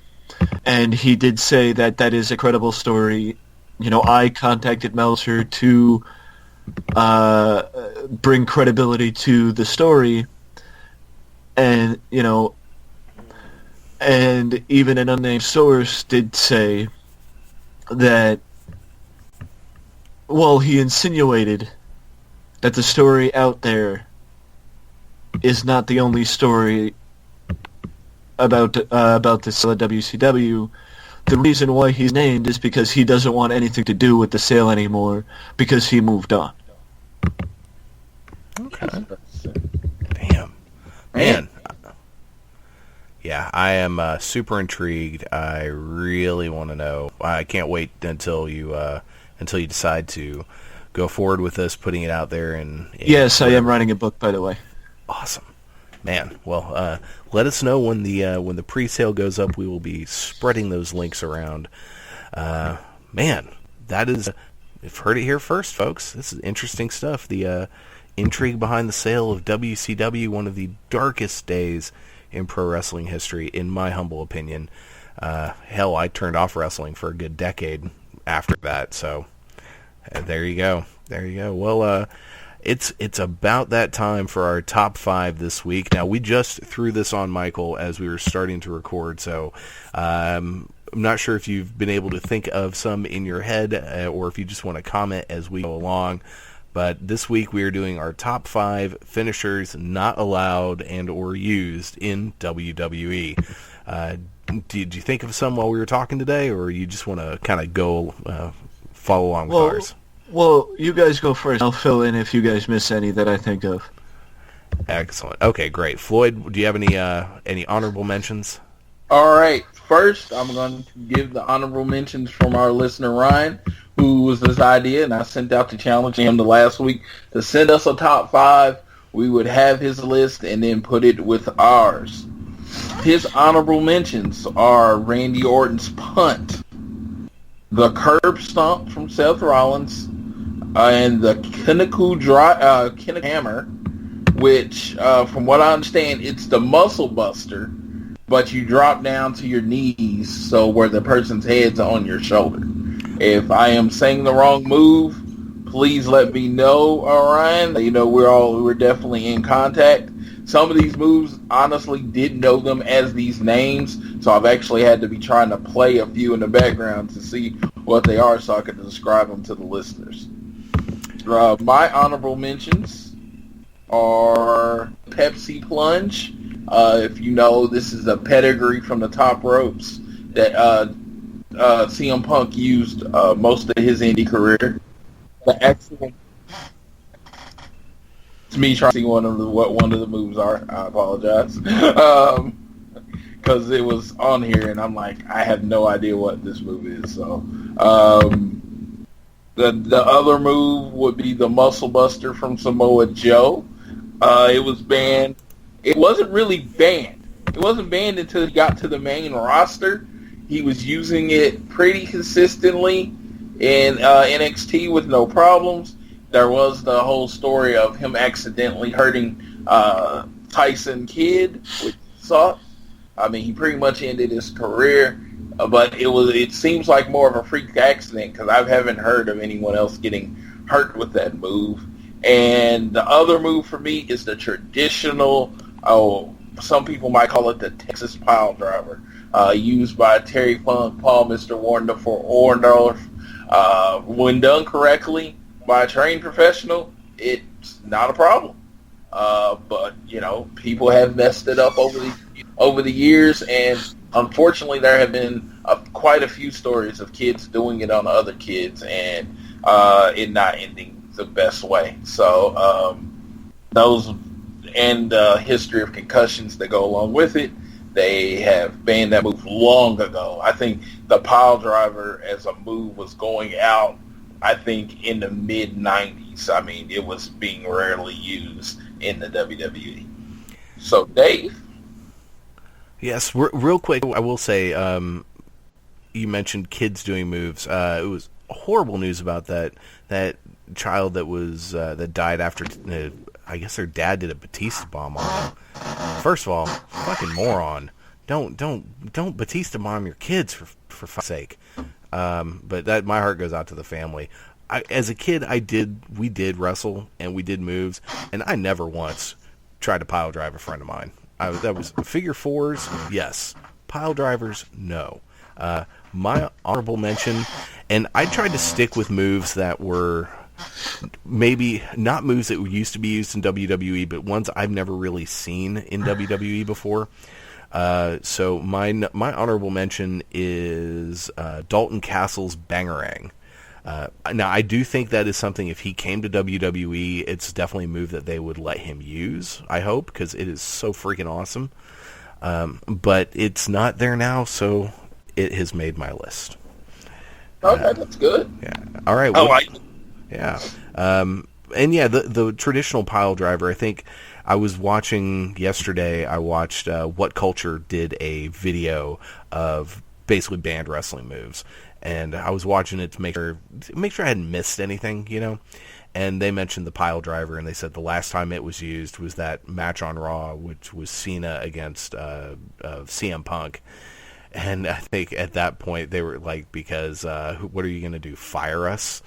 And he did say that that is a credible story. You know, I contacted Meltzer to bring credibility to the story, and, you know, and even an unnamed source did say that, well, he insinuated that the story out there is not the only story about the sale of WCW. The reason why he's named is because he doesn't want anything to do with the sale anymore because he moved on. Okay. Damn. Man. Yeah, I am super intrigued. I really want to know. I can't wait until you decide to go forward with this, putting it out there. And yes, I am writing a book, by the way. Awesome, man. Well, let us know when the pre-sale goes up. We will be spreading those links around. Man, that is. You've heard it here first, folks. This is interesting stuff. The intrigue behind the sale of WCW, one of the darkest days in pro wrestling history, in my humble opinion. Hell, I turned off wrestling for a good decade after that, so there you go. Well, it's about that time for our top 5 this week. Now, we just threw this on Michael as we were starting to record, so I'm not sure if you've been able to think of some in your head, or if you just want to comment as we go along. But this week we are doing our top 5 finishers not allowed and or used in WWE. Did you think of some while we were talking today, or you just want to kind of go follow along with ours? Well, you guys go first. I'll fill in if you guys miss any that I think of. Excellent. Okay, great. Floyd, do you have any honorable mentions? All right. First, I'm going to give the honorable mentions from our listener, Ryan, who was this idea, and I sent out the challenge to him the last week to send us a top 5. We would have his list and then put it with ours. His honorable mentions are Randy Orton's punt, the curb stomp from Seth Rollins, and the Kinniku hammer, which, from what I understand, it's the muscle buster, but you drop down to your knees, so where the person's head's on your shoulder. If I am saying the wrong move, please let me know, Ryan. You know, we're definitely in contact. Some of these moves, honestly, didn't know them as these names, so I've actually had to be trying to play a few in the background to see what they are so I can describe them to the listeners. My honorable mentions are Pepsi Plunge. If you know, this is a pedigree from the top ropes that CM Punk used most of his indie career. The actual, it's me trying to see what one of the moves are. I apologize, because it was on here and I'm like, I have no idea what this move is. So the other move would be the Muscle Buster from Samoa Joe. It was banned. It wasn't really banned. It wasn't banned until he got to the main roster. He was using it pretty consistently in NXT with no problems. There was the whole story of him accidentally hurting Tyson Kidd, which sucked. I mean, he pretty much ended his career, but it seems like more of a freak accident because I haven't heard of anyone else getting hurt with that move. And the other move for me is the traditional some people might call it the Texas pile driver, used by Terry Funk, Paul Mr. Orndorff. When done correctly by a trained professional, it's not a problem. But people have messed it up over the years, and unfortunately, there have been quite a few stories of kids doing it on other kids, and it not ending the best way. So those and history of concussions that go along with it, they have banned that move long ago. I think the pile driver as a move was going out, I think, in the mid-'90s. I mean, it was being rarely used in the WWE. So, Dave? Yes, real quick, I will say, you mentioned kids doing moves. It was horrible news about that child that died after, I guess their dad did a Batista bomb on him. First of all, fucking moron. Don't Batista bomb your kids for fuck's sake. But that, my heart goes out to the family. As a kid, we did wrestle and we did moves, and I never once tried to pile drive a friend of mine. That was figure fours, yes. Pile drivers, no. My honorable mention, and I tried to stick with moves that were maybe not moves that used to be used in WWE, but ones I've never really seen in WWE before. So my honorable mention is Dalton Castle's Bangarang. Now, I do think that is something, if he came to WWE, it's definitely a move that they would let him use, I hope, because it is so freaking awesome. But it's not there now, so it has made my list. Okay, that's good. Yeah. All right. I like it. Yeah. And yeah, the traditional pile driver, I think I was watching yesterday, I watched What Culture did a video of basically banned wrestling moves. And I was watching it to make sure I hadn't missed anything, And they mentioned the pile driver, and they said the last time it was used was that match on Raw, which was Cena against CM Punk. And I think at that point they were like, because what are you going to do, fire us?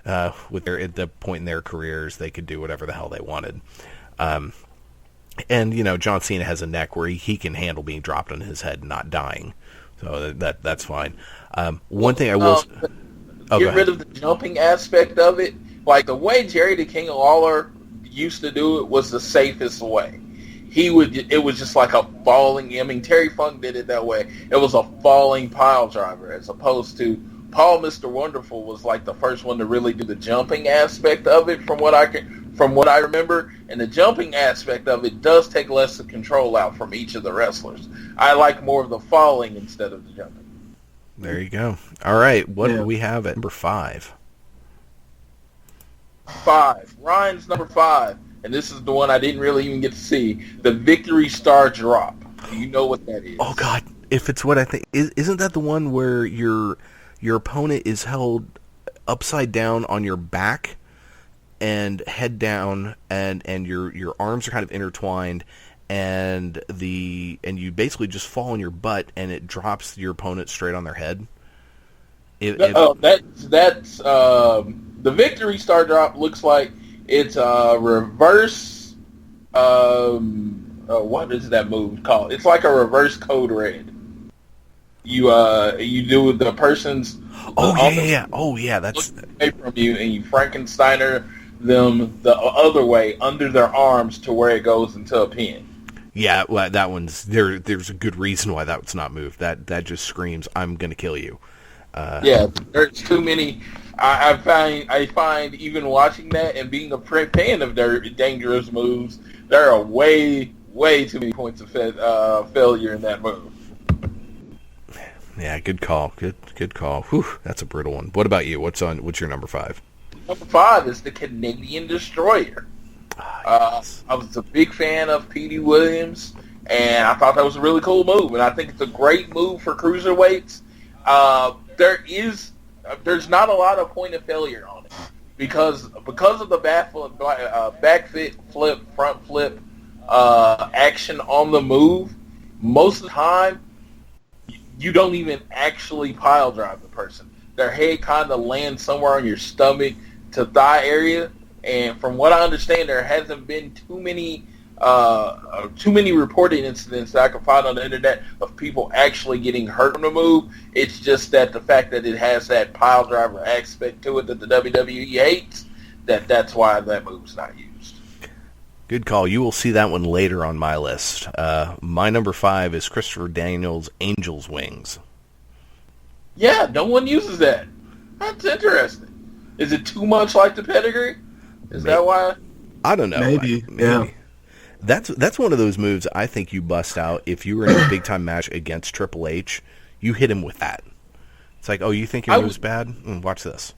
At the point in their careers, they could do whatever the hell they wanted. And John Cena has a neck where he can handle being dropped on his head and not dying, so that's fine. One thing I will get rid of the jumping aspect of it. Like the way Jerry the King Lawler used to do it was the safest way. It was just like a falling. I mean, Terry Funk did it that way. It was a falling pile driver, as opposed to Paul Mr. Wonderful was like the first one to really do the jumping aspect of it, from what I remember. And the jumping aspect of it does take less of control out from each of the wrestlers. I like more of the falling instead of the jumping. There you go. All right, what do we have at number 5? 5. Ryan's number 5, and this is the one I didn't really even get to see. The Victory Star Drop. Do you know what that is? Oh God, if it's what I think, isn't that the one where your opponent is held upside down on your back and head down, and your arms are kind of intertwined, and you basically just fall on your butt, and it drops your opponent straight on their head? That's the Victory Star Drop. Looks like it's a reverse. What is that move called? It's like a reverse Code Red. You do the person's. Oh yeah, that's away from you, and you Frankensteiner them the other way under their arms to where it goes into a pin. Yeah, well, that one's there. There's a good reason why that's not moved. That just screams, "I'm gonna kill you." Yeah, there's too many. I find even watching that and being a fan of their dangerous moves, there are way too many points of failure in that move. Yeah, good call. Good call. Whew, that's a brutal one. What about you? What's your number 5? Number 5 is the Canadian Destroyer. Yes. I was a big fan of Petey Williams, and I thought that was a really cool move, and I think it's a great move for cruiserweights. There's not a lot of point of failure on it because of the back flip, front flip action on the move. Most of the time, you don't even actually pile drive the person. Their head kind of lands somewhere on your stomach to thigh area, and from what I understand, there hasn't been too many too many reported incidents that I can find on the internet of people actually getting hurt on the move. It's just that the fact that it has that pile driver aspect to it that the WWE hates, that's why that move's not used. Good call. You will see that one later on my list. My number 5 is Christopher Daniels' Angel's Wings. Yeah, no one uses that. That's interesting. Is it too much like the pedigree? Is that why? I don't know. Maybe. Yeah. That's one of those moves I think you bust out if you were in a big-time match against Triple H. You hit him with that. It's like, oh, you think your move's bad? Watch this.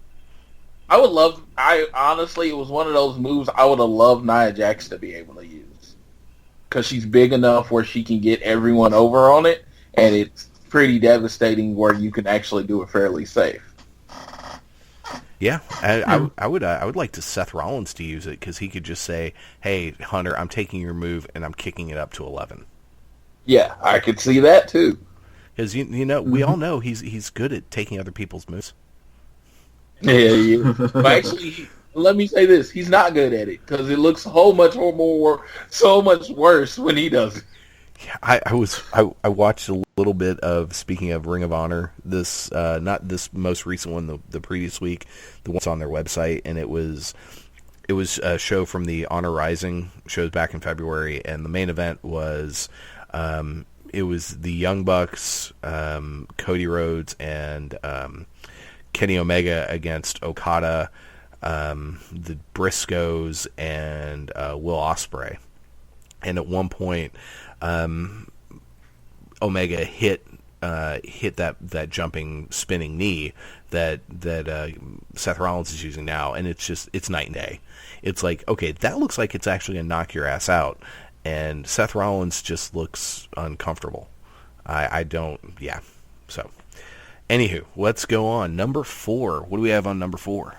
Honestly, it was one of those moves I would have loved Nia Jax to be able to use. Because she's big enough where she can get everyone over on it, and it's pretty devastating where you can actually do it fairly safe. Yeah, I would like to Seth Rollins to use it because he could just say, "Hey, Hunter, I'm taking your move and I'm kicking it up to 11." Yeah, I could see that too. Because we all know he's good at taking other people's moves. Yeah. But actually, let me say this: he's not good at it because it looks so much worse when he does it. Yeah, I watched a little bit of, speaking of Ring of Honor, this not this most recent one, the previous week, the one's on their website, and it was a show from the Honor Rising shows back in February, and the main event was it was the Young Bucks, Cody Rhodes, and Kenny Omega against Okada, the Briscoes, and Will Ospreay. And at one point, Omega hit that jumping, spinning knee that Seth Rollins is using now, and it's night and day. It's like, okay, that looks like it's actually gonna knock your ass out, and Seth Rollins just looks uncomfortable. I don't, yeah. So, anywho, let's go on. Number 4. What do we have on number 4?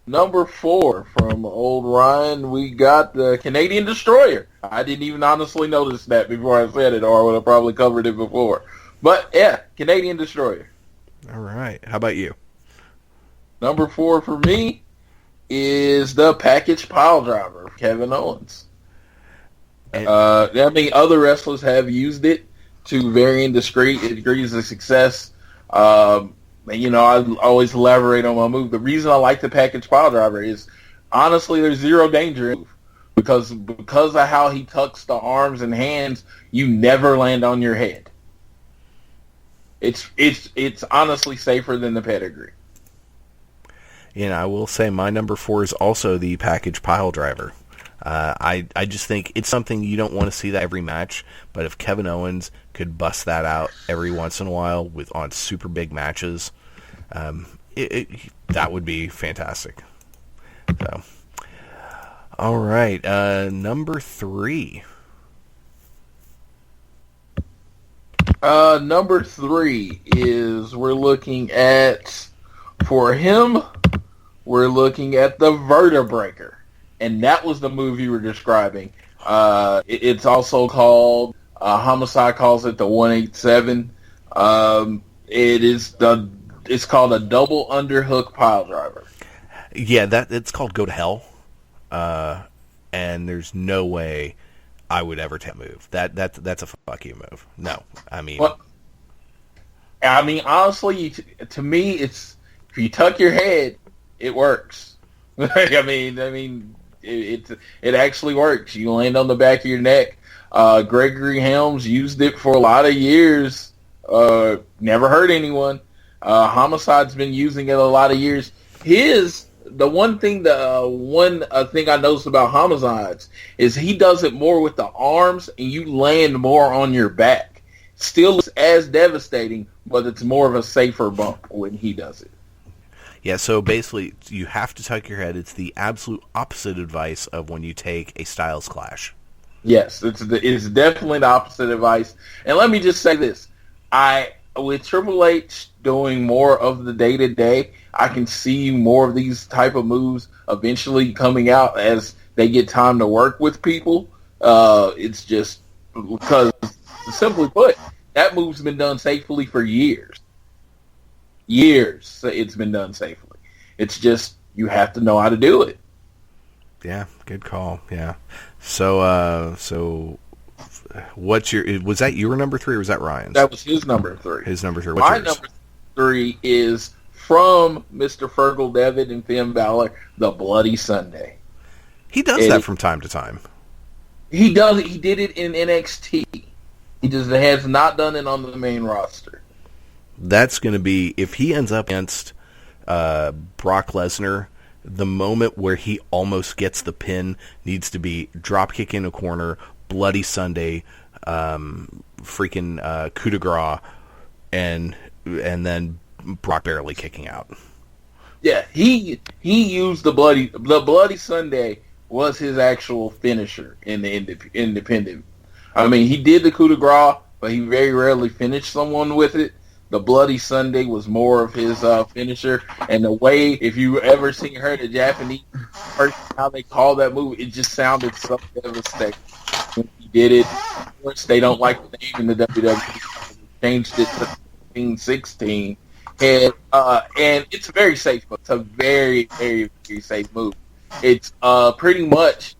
Number 4 from old Ryan, we got the Canadian Destroyer. I didn't even honestly notice that before I said it, or I would have probably covered it before. But yeah, Canadian Destroyer. All right. How about you? Number 4 for me is the package pile driver, Kevin Owens. Other wrestlers have used it to varying degrees of success. I always elaborate on my move. The reason I like the package pile driver is, honestly, there's zero danger in it because of how he tucks the arms and hands, you never land on your head. It's honestly safer than the pedigree. I will say my number 4 is also the package pile driver. I just think it's something you don't want to see that every match, but if Kevin Owens could bust that out every once in a while on super big matches, that would be fantastic. So, all right, number 3. Number 3 is we're looking at the Vertebreaker. And that was the move you were describing. It's also called, Homicide calls it the 187. It's called a double underhook pile driver. Yeah, it's called Go to Hell. And there's no way I would ever take a move. That's a fuck you move. No, honestly, to me, it's, if you tuck your head, it works. It actually works. You land on the back of your neck. Gregory Helms used it for a lot of years. Never hurt anyone. Homicide's been using it a lot of years. The one thing I noticed about Homicides is he does it more with the arms, and you land more on your back. Still looks as devastating, but it's more of a safer bump when he does it. Yeah, so basically, you have to tuck your head. It's the absolute opposite advice of when you take a Styles Clash. Yes, it's definitely the opposite advice. And let me just say this. With Triple H doing more of the day-to-day, I can see more of these type of moves eventually coming out as they get time to work with people. It's just because, simply put, that move's been done safely for years. It's been done safely. It's just you have to know how to do it. Yeah, good call. Yeah. So what's was that your number 3 or was that Ryan's? That was his number 3. His number 3. What's My yours? number 3 is from Mr. Fergal Devitt and Finn Balor, the Bloody Sunday. He does that from time to time. He does. He did it in NXT. He just has not done it on the main roster. That's going to be, if he ends up against Brock Lesnar, the moment where he almost gets the pin needs to be drop kick in a corner, Bloody Sunday, freaking coup de grace, and then Brock barely kicking out. Yeah, he used the Bloody Sunday was his actual finisher in the independent. I mean, he did the coup de grace, but he very rarely finished someone with it. The Bloody Sunday was more of his finisher, and the way, if you ever heard a Japanese person how they call that move, it just sounded so devastating when he did it. Of course, they don't like the name in the WWE. Changed it to 16, and it's very safe. It's a very, very, very safe move. It's pretty much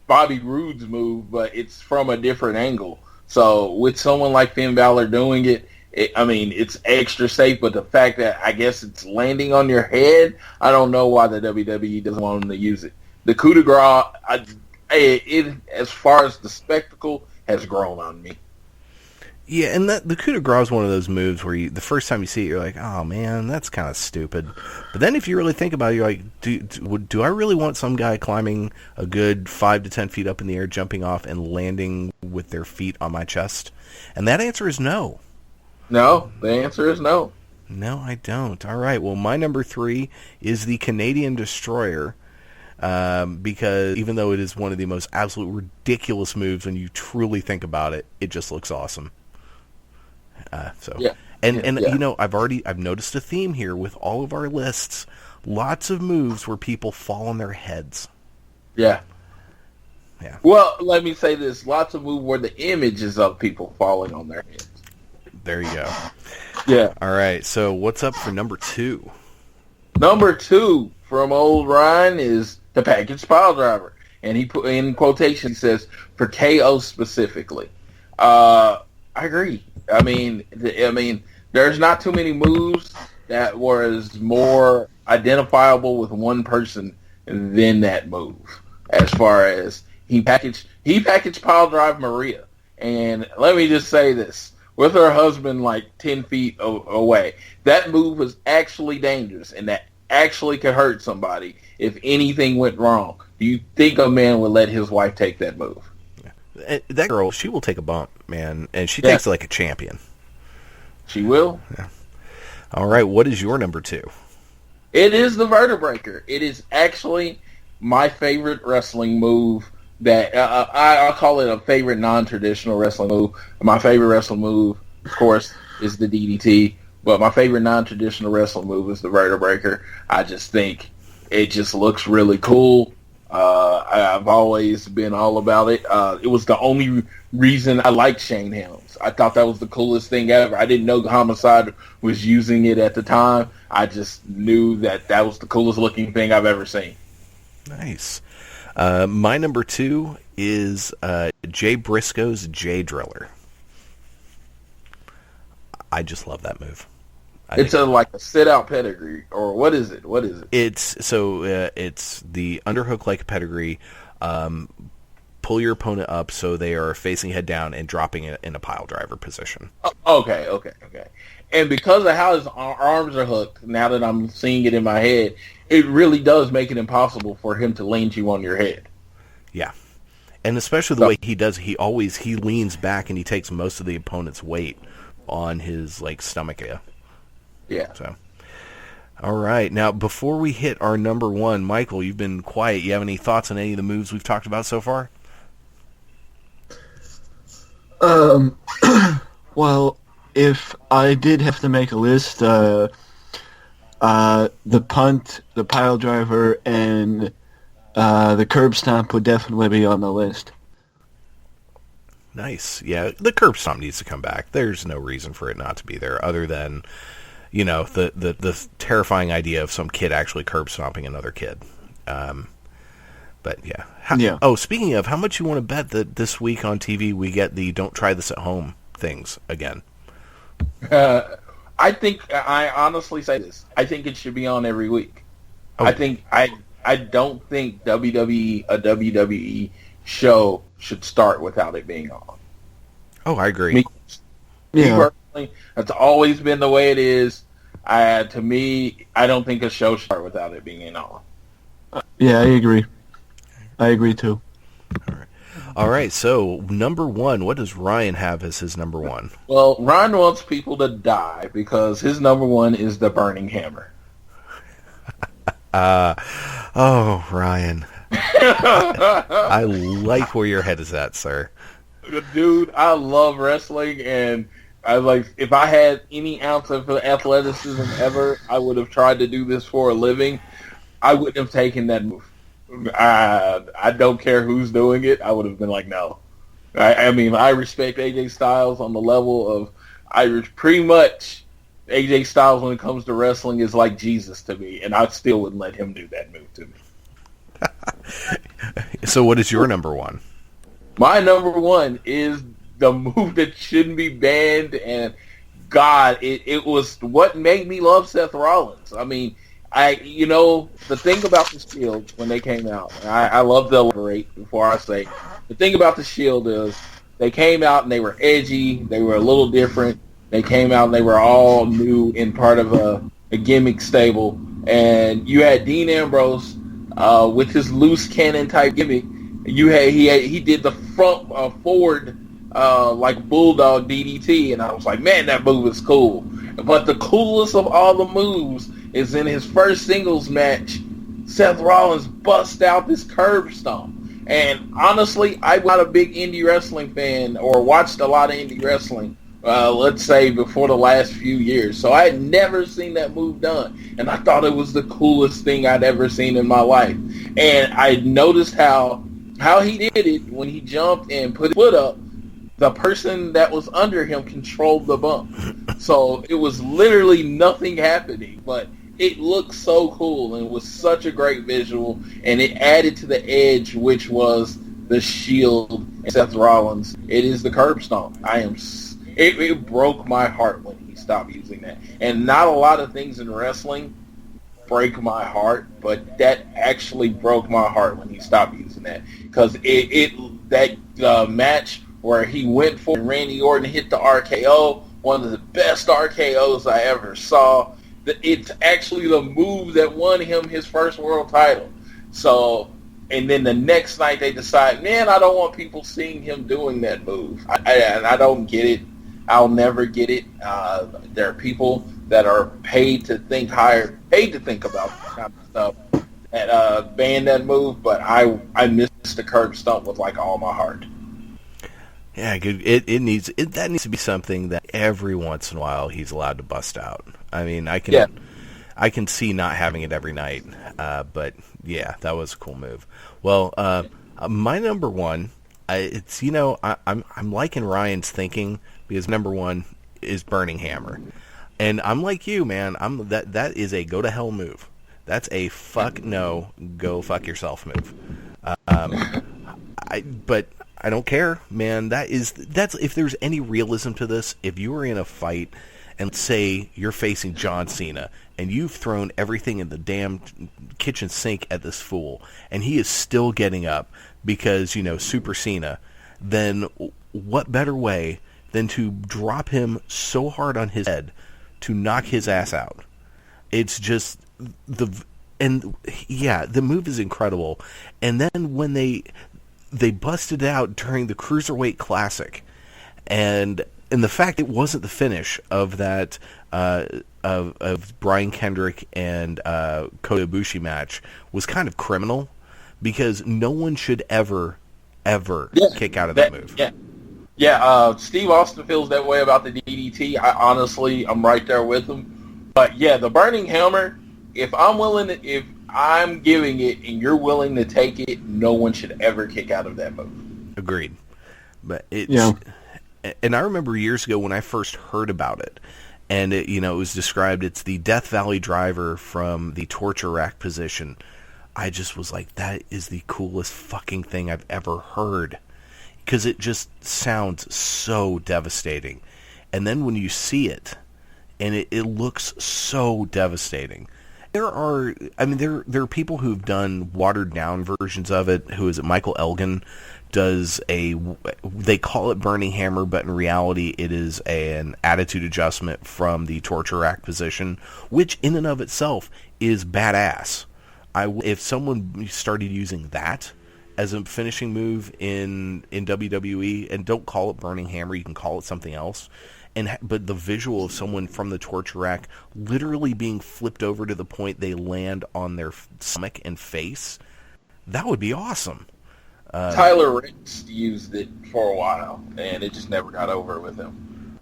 Bobby Roode's move, but it's from a different angle. So with someone like Finn Balor doing it, it's extra safe, but the fact that I guess it's landing on your head, I don't know why the WWE doesn't want them to use it. The coup de grace, as far as the spectacle, has grown on me. Yeah, and the coup de grace is one of those moves where the first time you see it, you're like, oh man, that's kind of stupid. But then if you really think about it, you're like, do I really want some guy climbing a good 5 to 10 feet up in the air, jumping off, and landing with their feet on my chest? And that answer is no. No, the answer is no. No, I don't. All right, well, my number 3 is the Canadian Destroyer, because even though it is one of the most absolute ridiculous moves when you truly think about it, it just looks awesome. You know, I've noticed a theme here with all of our lists. Lots of moves where people fall on their heads. Yeah. Yeah. Well, let me say this. Lots of moves where the image is of people falling on their heads. There you go. Yeah. All right, so what's up for number 2? Number 2 from old Ryan is the package pile driver. And he put in quotation says, for KO specifically. I agree. I mean, there's not too many moves that was more identifiable with one person than that move. As far as he packaged pile drive Maria, and let me just say this: with her husband like 10 feet away, that move was actually dangerous, and that actually could hurt somebody if anything went wrong. Do you think a man would let his wife take that move? That girl, she will take a bump, man, and she takes it like a champion. She will. Yeah. All right, what is your number 2? It is the Vertebreaker. It is actually my favorite wrestling move. That I'll call it a favorite non-traditional wrestling move. My favorite wrestling move, of course, is the DDT. But my favorite non-traditional wrestling move is the Vertebreaker. I just think it just looks really cool. I've always been all about it. It was the only reason I liked Shane Helms. I thought that was the coolest thing ever. I didn't know Homicide was using it at the time. I just knew that was the coolest looking thing I've ever seen. Nice. My number 2 is Jay Briscoe's Jay Driller. I just love that move. It's like a sit-out pedigree, or what is it? What is it? It's the underhook like pedigree. Pull your opponent up so they are facing head down and dropping it in a pile driver position. Okay. And because of how his arms are hooked, now that I'm seeing it in my head, it really does make it impossible for him to land you on your head. Yeah. And especially the way he does, he leans back and he takes most of the opponent's weight on his stomach area. Yeah. So, all right. Now, before we hit our number 1, Michael, you've been quiet. You have any thoughts on any of the moves we've talked about so far? Well, if I did have to make a list, the punt, the pile driver, and the curb stomp would definitely be on the list. Nice. Yeah, the curb stomp needs to come back. There's no reason for it not to be there other than, the terrifying idea of some kid actually curb stomping another kid. But yeah. Yeah. Oh, speaking of, how much you want to bet that this week on TV we get the "Don't try this at home" things again? I honestly say this. I think it should be on every week. Oh. I don't think a WWE show should start without it being on. Oh, I agree. Me Yeah. personally, that's always been the way it is. To me, I don't think a show should start without it being on. Yeah, I agree. I agree too. All right, so number one, what does Ryan have as his number one? Well, Ryan wants people to die because his number one is the Burning Hammer. Oh, Ryan. I like where your head is at, sir. Dude, I love wrestling, and if I had any ounce of athleticism ever, I would have tried to do this for a living. I wouldn't have taken that move. I don't care who's doing it. I would have been like, no. I mean, I respect AJ Styles on the level of pretty much AJ Styles when it comes to wrestling is like Jesus to me, and I still wouldn't let him do that move to me. So what is your number one? My number one is the move that shouldn't be banned, and God, it was what made me love Seth Rollins. I mean, the thing about the Shield when they came out, I love to elaborate before I say, the thing about the Shield is they came out and they were edgy, they were a little different, they came out and they were all new and part of a gimmick stable, and you had Dean Ambrose with his loose cannon type gimmick. He did the front forward like bulldog DDT, and I was like, man, that move is cool. But the coolest of all the moves is in his first singles match, Seth Rollins busts out this curb stomp. And honestly, I'm not a big indie wrestling fan or watched a lot of indie wrestling, let's say, before the last few years. So I had never seen that move done. And I thought it was the coolest thing I'd ever seen in my life. And I noticed how he did it when he jumped and put his foot up. The person that was under him controlled the bump. So it was literally nothing happening, but it looked so cool and it was such a great visual, and it added to the edge, which was the Shield and Seth Rollins. It is the curb stomp. It broke my heart when he stopped using that. And not a lot of things in wrestling break my heart, but that actually broke my heart when he stopped using that, because that match where he went for Randy Orton, hit the RKO, one of the best RKOs I ever saw. It's actually the move that won him his first world title. So, and then the next night they decide, man, I don't want people seeing him doing that move. I don't get it. I'll never get it. There are people that are paid to think about that kind of stuff that ban that move, but I miss the curb stomp with like all my heart. Yeah, that needs to be something that every once in a while he's allowed to bust out. I mean, I can see not having it every night, but yeah, that was a cool move. Well, my number one, I'm liking Ryan's thinking, because number one is Burning Hammer, and I'm like you, man. That is a go to hell move. That's a fuck no, go fuck yourself move. But I don't care, man. That's if there's any realism to this. If you were in a fight and say you're facing John Cena and you've thrown everything in the damn kitchen sink at this fool and he is still getting up because, Super Cena, then what better way than to drop him so hard on his head to knock his ass out? It's just the move is incredible. And then when they busted out during the Cruiserweight Classic, and the fact it wasn't the finish of that of Brian Kendrick and Kota Ibushi match was kind of criminal, because no one should ever kick out of that move. Yeah. Steve Austin feels that way about the DDT. I'm right there with him. But yeah, the Burning Hammer, if I'm giving it and you're willing to take it, no one should ever kick out of that move. Agreed. But and I remember years ago when I first heard about it, and it was described, it's the Death Valley driver from the torture rack position. I just was like, that is the coolest fucking thing I've ever heard. Because it just sounds so devastating. And then when you see it, and it looks so devastating. There are people who've done watered down versions of it. Who is it? Michael Elgin does they call it Burning Hammer, but in reality it is an attitude adjustment from the torture rack position, which in and of itself is badass. If someone started using that as a finishing move in WWE, and don't call it Burning Hammer, you can call it something else. But the visual of someone from the torture rack literally being flipped over to the point they land on their stomach and face, that would be awesome. Tyler Ricks used it for a while, and it just never got over with him.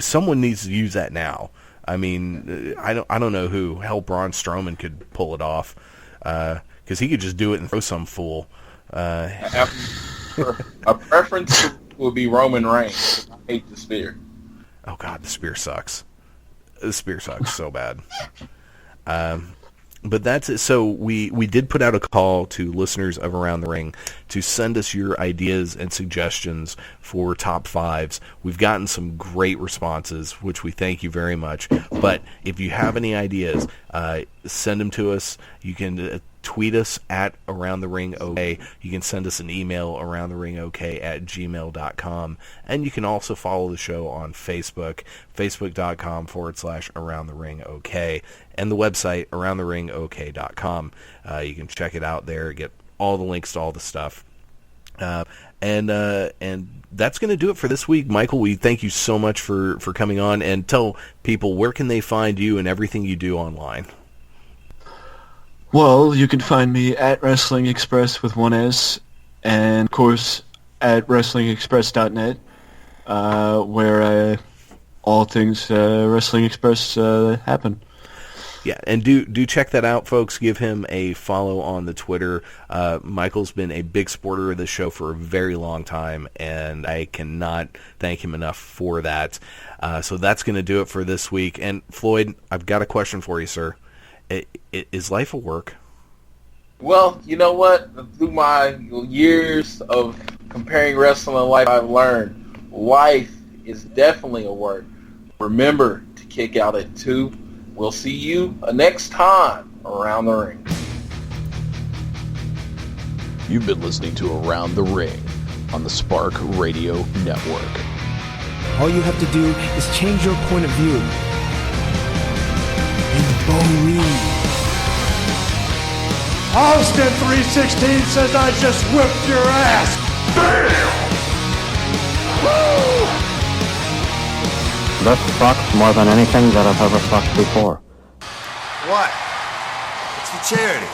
Someone needs to use that now. I mean, I don't know who. Hell, Braun Strowman could pull it off, because he could just do it and throw some fool. A preference would be Roman Reigns. I hate the spear. Oh God, the spear sucks. The spear sucks so bad. But that's it. So we did put out a call to listeners of Around the Ring to send us your ideas and suggestions for top fives. We've gotten some great responses, which we thank you very much. But if you have any ideas, send them to us. You can tweet us at Around the Ring OK. You can send us an email, aroundtheringok@gmail.com. And you can also follow the show on Facebook, facebook.com/Around the Ring OK. And the website, aroundtheringok.com. You can check it out there, get all the links to all the stuff. And that's going to do it for this week. Michael, we thank you so much for coming on, and tell people where can they find you and everything you do online. Well, you can find me at Wrestling Express with one S, and of course at WrestlingExpress.net, where all things Wrestling Express happen. Yeah, and do check that out, folks. Give him a follow on the Twitter. Michael's been a big supporter of this show for a very long time, and I cannot thank him enough for that. So that's going to do it for this week. And Floyd, I've got a question for you, sir. Is life a work? Well, you know what? Through my years of comparing wrestling and life, I've learned life is definitely a work. Remember to kick out at 2. We'll see you next time Around the Ring. You've been listening to Around the Ring on the Spark Radio Network. All you have to do is change your point of view. And believe. Austin 316 says I just whipped your ass. Damn! Woo! That sucks more than anything that I've ever sucked before. What? It's for charity.